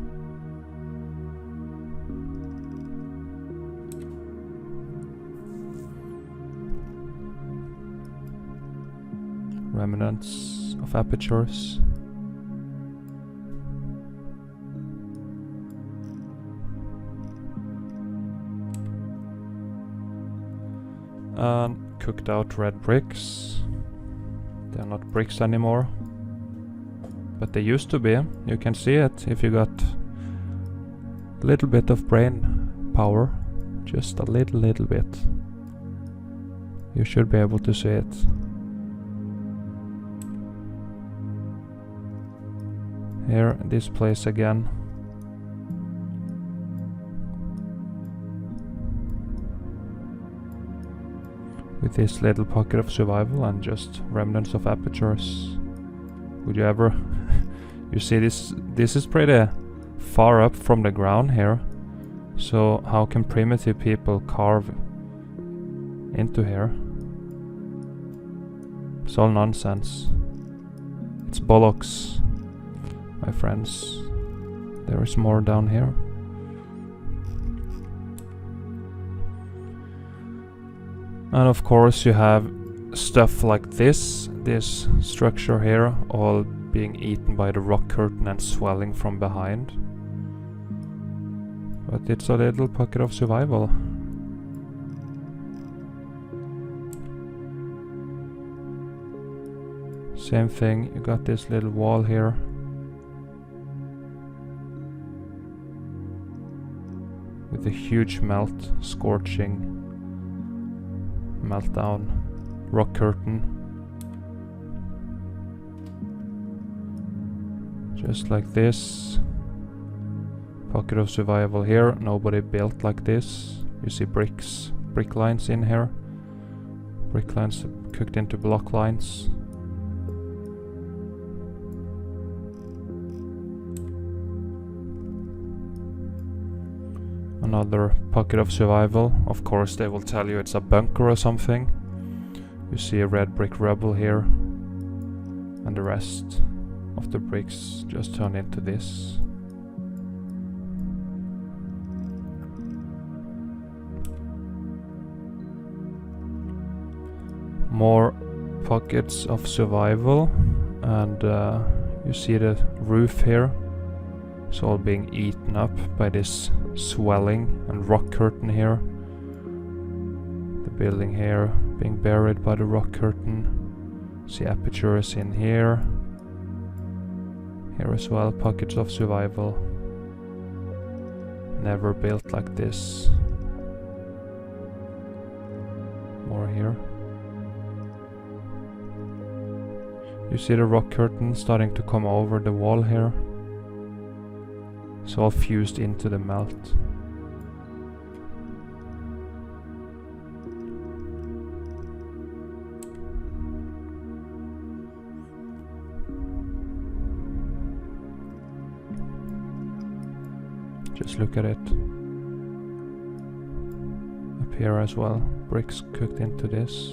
Remnants of apertures. And cooked out red bricks. They're not bricks anymore. but they used to be. You can see it if you got a little bit of brain power, just a little bit. You should be able to see it. Here, this place again. With this little pocket of survival and just remnants of apertures. Would you ever... You see this is pretty far up from the ground here. So how can primitive people carve into here? It's all nonsense. It's bollocks, my friends. There is more down here. And of course you have stuff like this structure here, all being eaten by the rock curtain and swelling from behind. But it's a little pocket of survival. Same thing, you got this little wall here. With a huge melt, scorching meltdown, rock curtain. Just like this. Pocket of survival here, nobody built like this. You see bricks, brick lines in here. Brick lines cooked into block lines. Another pocket of survival. Of course they will tell you it's a bunker or something. You see a red brick rubble here. And the rest of the bricks just turn into this. More pockets of survival. And you see the roof here. It's all being eaten up by this swelling and rock curtain here. The building here being buried by the rock curtain. See apertures in here. Here as well, pockets of survival. Never built like this. More here. You see the rock curtain starting to come over the wall here. It's all fused into the melt. Just look at it. Up here as well, bricks cooked into this.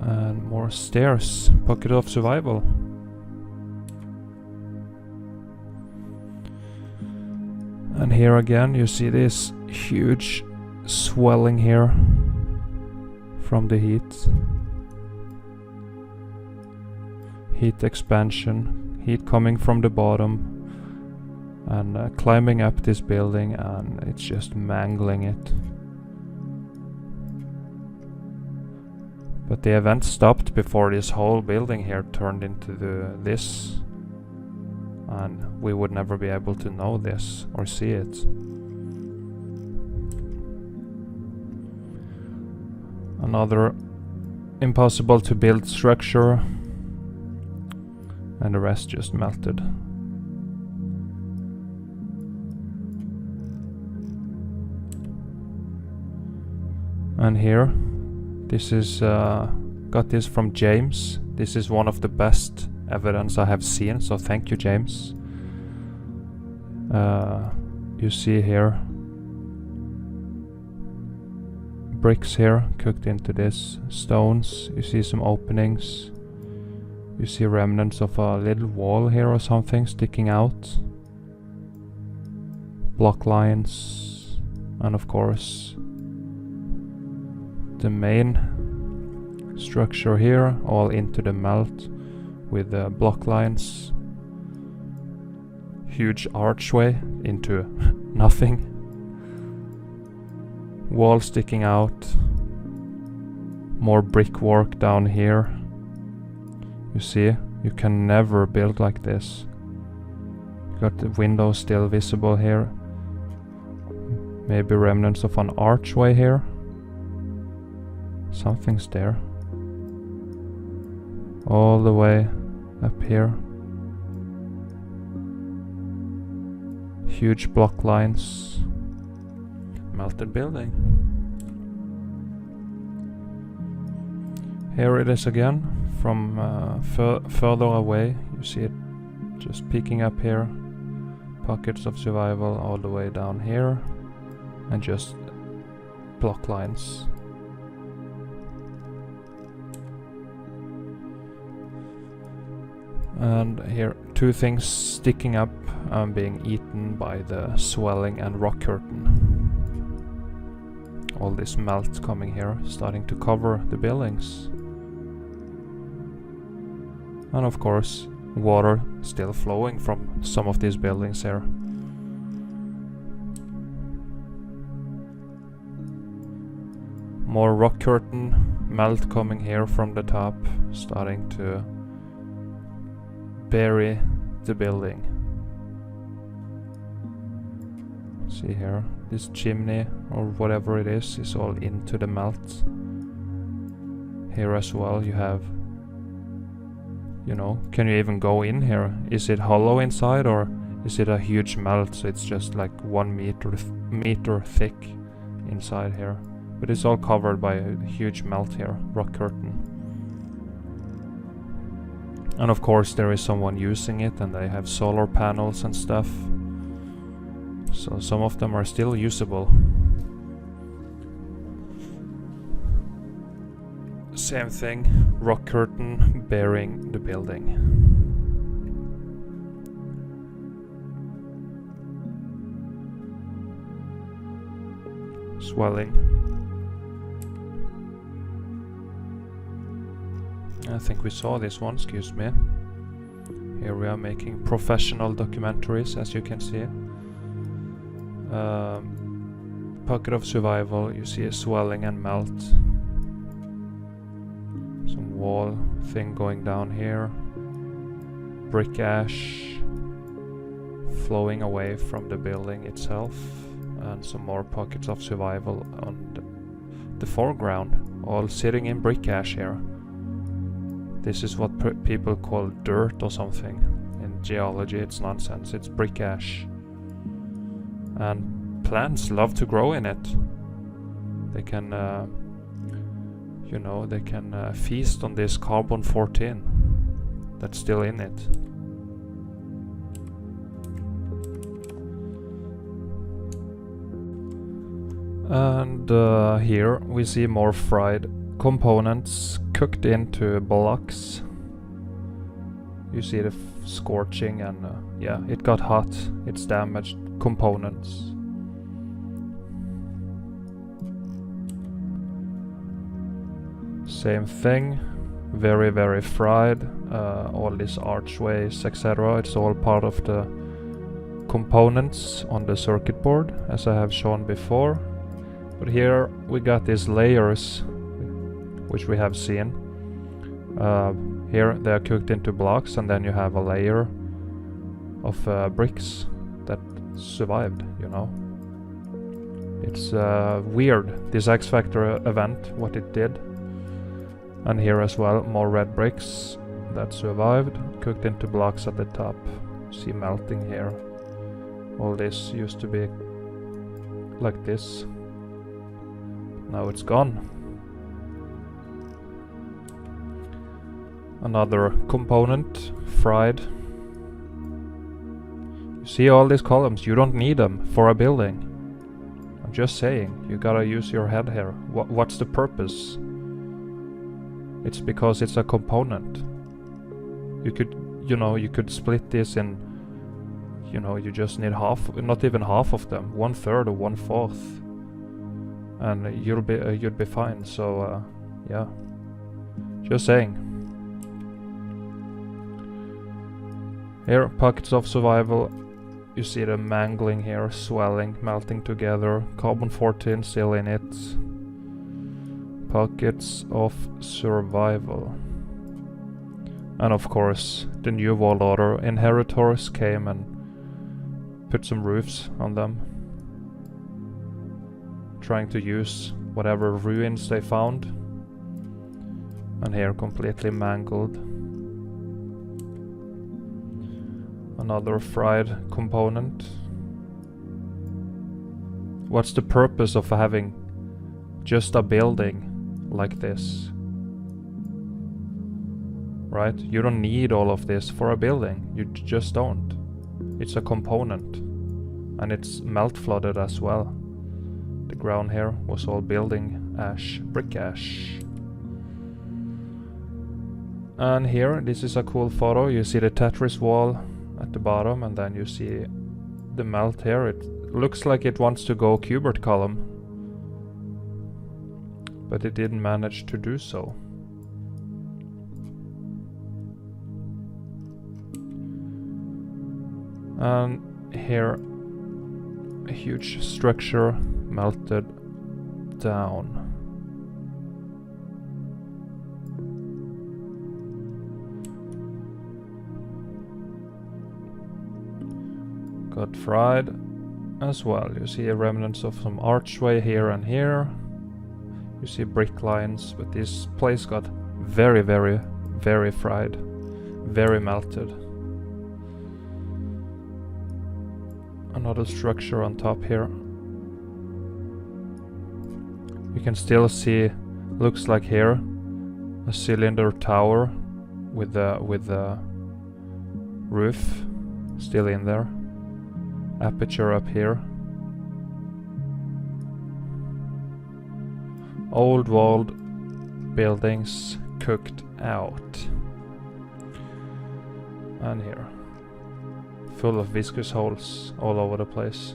And more stairs, pocket of survival. And here again you see this huge swelling here from the heat. Heat expansion, heat coming from the bottom and climbing up this building, and it's just mangling it. But the event stopped before this whole building here turned into this. And we would never be able to know this or see it. Another impossible to build structure, and the rest just melted. And here, this is got this from James. This is one of the best evidence I have seen, so thank you, James. You see here bricks here cooked into this, stones, you see some openings, you see remnants of a little wall here or something sticking out, block lines, and of course the main structure here all into the melt with block lines, huge archway into nothing, wall sticking out, more brickwork down here, You see, you can never build like this. You got the window still visible here. Maybe remnants of an archway here. Something's there. All the way up here. Huge block lines. Melted building. Here it is again. From further away, you see it just peeking up here. Pockets of survival all the way down here. And just block lines. And here, two things sticking up and being eaten by the swelling and rock curtain. All this melt coming here, starting to cover the buildings. And of course, water still flowing from some of these buildings here. More rock curtain melt coming here from the top, starting to bury the building. See here, this chimney or whatever it is all into the melt. Here as well you have, you know, can you even go in here? Is it hollow inside or is it a huge melt? So it's just like 1 meter thick inside here. But it's all covered by a huge melt here, rock curtain. And of course there is someone using it and they have solar panels and stuff. So some of them are still usable. Same thing, rock curtain burying the building. Swelling. I think we saw this one, excuse me. Here we are making professional documentaries, as you can see. Pocket of survival, you see a swelling and melt. Some wall thing going down here. Brick ash flowing away from the building itself. And some more pockets of survival on the foreground, all sitting in brick ash here. This is what people call dirt or something. In geology it's nonsense, it's brick ash. And plants love to grow in it. They can, you know, they can feast on this carbon-14 that's still in it. And here we see more fried components cooked into blocks. You see the scorching and yeah, it got hot. It's damaged components. Same thing, very very fried. All these archways, etc. It's all part of the components on the circuit board, as I have shown before. But here we got these layers, which we have seen. Here they are cooked into blocks, and then you have a layer of bricks that survived, you know. It's weird, this X Factor event, what it did. And here as well, more red bricks that survived, cooked into blocks at the top. See melting here. All this used to be like this. Now it's gone. Another component, fried. You see all these columns, you don't need them for a building. I'm just saying, you gotta use your head here. What's the purpose? It's because it's a component. You could, you know, you could split this in, you know, you just need half, not even half of them, 1/3 or 1/4. And you'd be fine. So yeah, just saying. Here, pockets of survival. You see the mangling here, swelling, melting together, carbon-14 still in it. Pockets of survival. And of course, the New World Order inheritors came and put some roofs on them, trying to use whatever ruins they found. And here, completely mangled. Another fried component. What's the purpose of having just a building like this? Right? You don't need all of this for a building. You just don't. It's a component. And it's melt flooded as well. The ground here was all building ash, brick ash. And here, this is a cool photo. You see the Tetris wall at the bottom, and then you see the melt here. It looks like it wants to go Kubert column, but it didn't manage to do so. And here, a huge structure melted down. Got fried as well. You see remnants of some archway here and here. You see brick lines, but this place got very, very, very fried. Very melted. Another structure on top here. You can still see, looks like here, a cylinder tower with the roof still in there. Aperture up here. Old walled buildings cooked out. And here, full of viscous holes all over the place.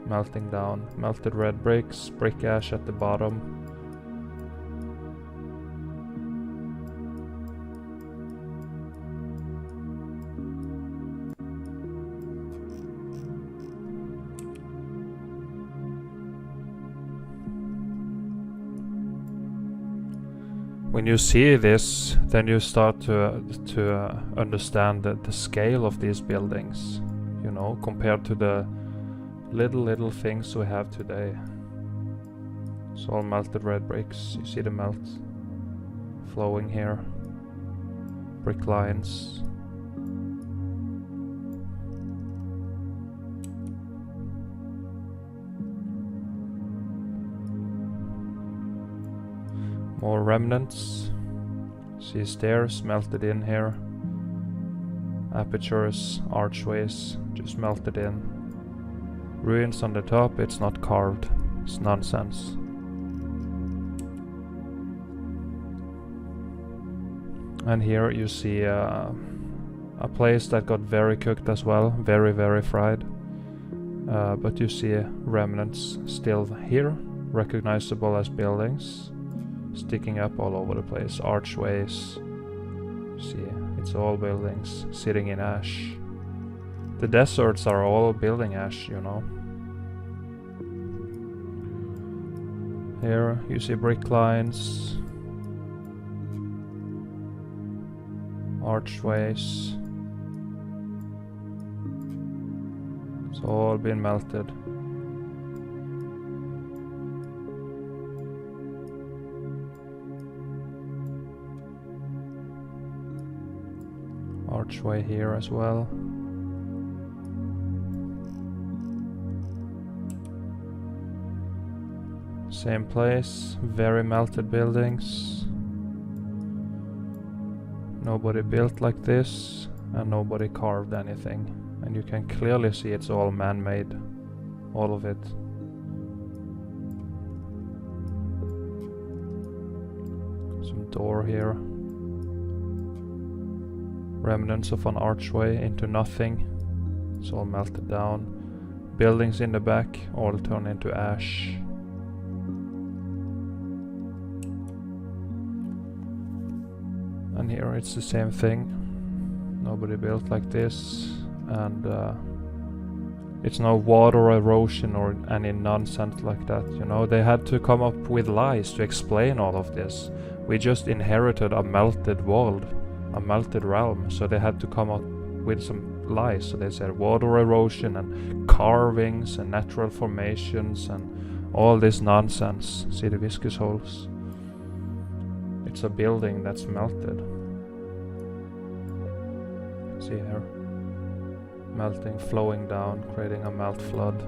Melting down. Melted red bricks, brick ash at the bottom. When you see this, then you start to understand the scale of these buildings, you know, compared to the little things we have today. It's all melted red bricks. You see the melt flowing here. Brick lines. More remnants. See stairs melted in here. Apertures, archways, just melted in. Ruins on the top, it's not carved. It's nonsense. And here you see a place that got very cooked as well. Very, very fried. But you see remnants still here. Recognizable as buildings. Sticking up all over the place, archways. See, it's all buildings sitting in ash. The deserts are all building ash, you know. Here you see brick lines, archways. It's all been melted. Archway here as well. Same place, very melted buildings. Nobody built like this, and nobody carved anything. And you can clearly see it's all man-made, all of it. Some door here. Remnants of an archway into nothing. It's all melted down. Buildings in the back all turn into ash. And here it's the same thing. Nobody built like this. And It's no water erosion or any nonsense like that, you know. They had to come up with lies to explain all of this. We just inherited a melted world, a melted realm, so they had to come up with some lies. So they said water erosion and carvings and natural formations and all this nonsense. See the viscous holes? It's a building that's melted. See here? Melting, flowing down, creating a melt flood.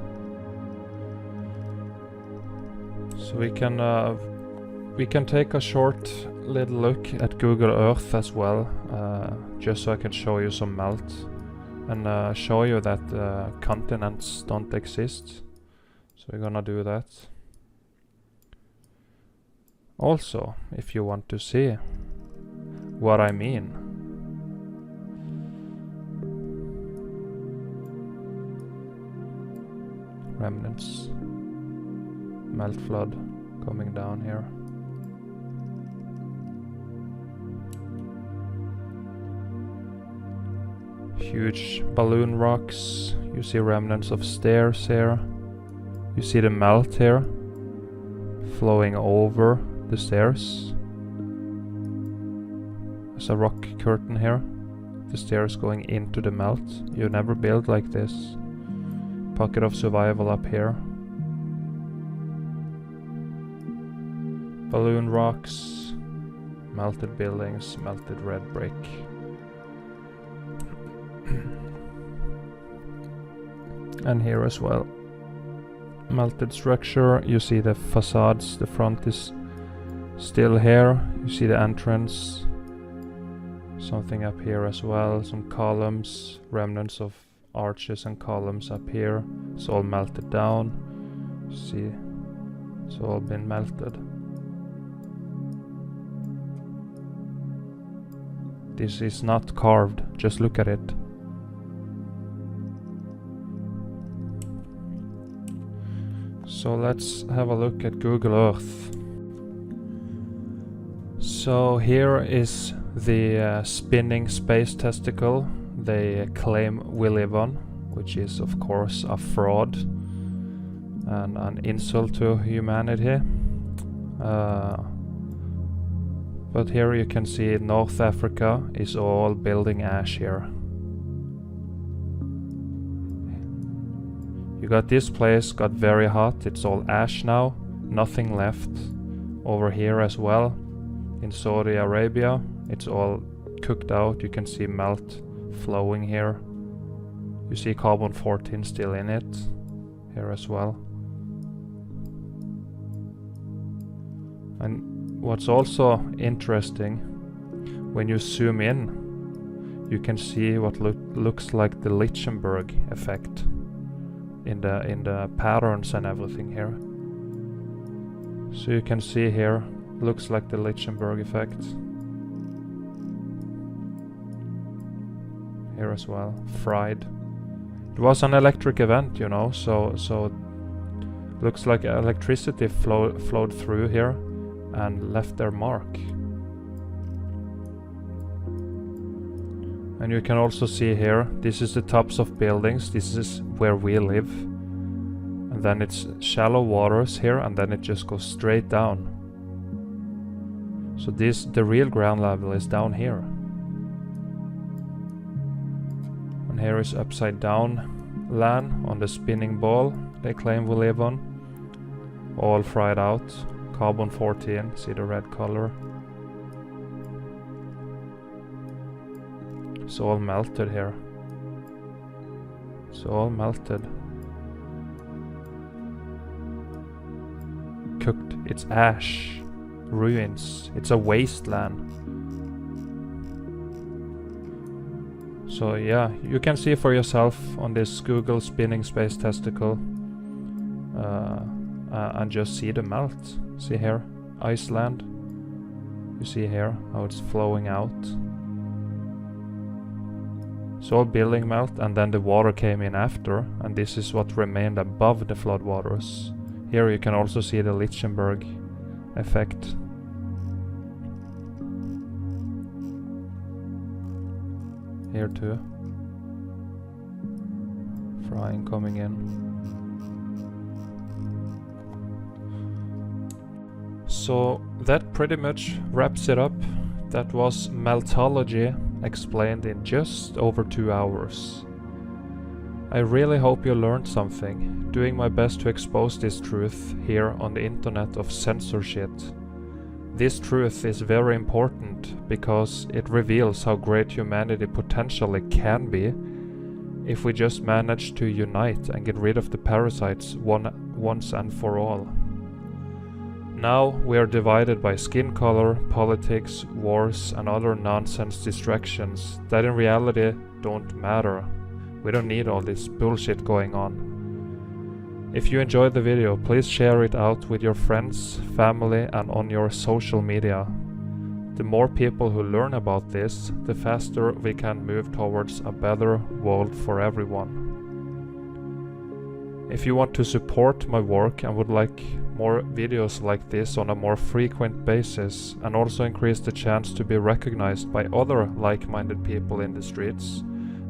So we can take a short little look at Google Earth as well, just so I can show you some melt and show you that continents don't exist. So we're gonna do that. Also, if you want to see what I mean, remnants, melt flood coming down here. Huge balloon rocks. You see remnants of stairs here. You see the melt here flowing over the stairs. There's a rock curtain here. The stairs going into the melt. You never build like this. Pocket of survival up here. Balloon rocks. Melted buildings. Melted red brick. And here as well. Melted structure. You see the facades. The front is still here. You see the entrance. Something up here as well. Some columns. Remnants of arches and columns up here. It's all melted down. You see, it's all been melted. This is not carved. Just look at it. So let's have a look at Google Earth. So here is the spinning space testicle they claim we live on, which is of course a fraud and an insult to humanity. But here you can see North Africa is all building ash here. You got this place, got very hot, it's all ash now, nothing left. Over here as well, in Saudi Arabia, it's all cooked out, you can see melt flowing here. You see carbon-14 still in it, here as well. And what's also interesting, when you zoom in, you can see what looks like the Lichtenberg effect in the patterns and everything here. So you can see here, looks like the Lichtenberg effect. Here as well, fried. It was an electric event, you know, so looks like electricity flowed through here and left their mark. And you can also see here, this is the tops of buildings, this is where we live. And then it's shallow waters here, and then it just goes straight down. So the real ground level is down here. And here is upside down land on the spinning ball they claim we live on. All fried out, carbon-14, see the red color. It's all melted here. It's all melted. Cooked. It's ash. Ruins. It's a wasteland. So yeah, you can see for yourself on this Google spinning space testicle and just see the melt. See here, Iceland. You see here how it's flowing out. So all building melt, and then the water came in after, and this is what remained above the floodwaters. Here you can also see the Lichtenberg effect. Here too. Frying coming in. So that pretty much wraps it up. That was Meltology explained in just over 2 hours. I really hope you learned something, doing my best to expose this truth here on the internet of censorship. This truth is very important because it reveals how great humanity potentially can be if we just manage to unite and get rid of the parasites once and for all. Now we are divided by skin color, politics, wars and other nonsense distractions that in reality don't matter. We don't need all this bullshit going on. If you enjoyed the video, please share it out with your friends, family and on your social media. The more people who learn about this, the faster we can move towards a better world for everyone. If you want to support my work and would like more videos like this on a more frequent basis and also increase the chance to be recognized by other like-minded people in the streets,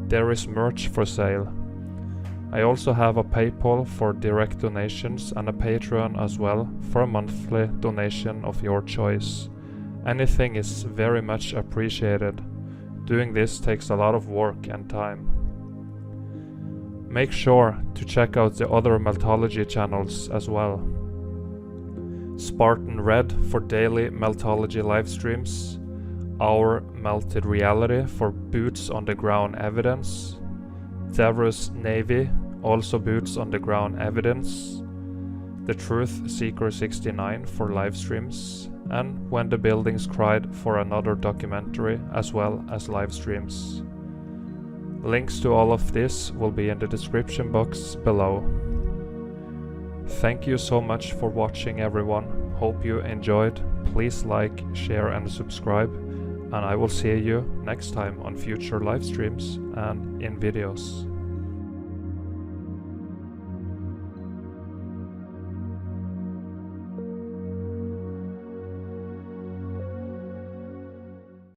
there is merch for sale. I also have a PayPal for direct donations and a Patreon as well for a monthly donation of your choice. Anything is very much appreciated. Doing this takes a lot of work and time. Make sure to check out the other Meltology channels as well. Spartan Red for daily Meltology live streams, Our Melted Reality for boots on the ground evidence, Davros Navy, also boots on the ground evidence, The Truth Seeker 69 for live streams, and When the Buildings Cried for another documentary as well as live streams. Links to all of this will be in the description box below. Thank you so much for watching everyone. Hope you enjoyed. Please like, share and subscribe. And I will see you next time on future live streams and in videos.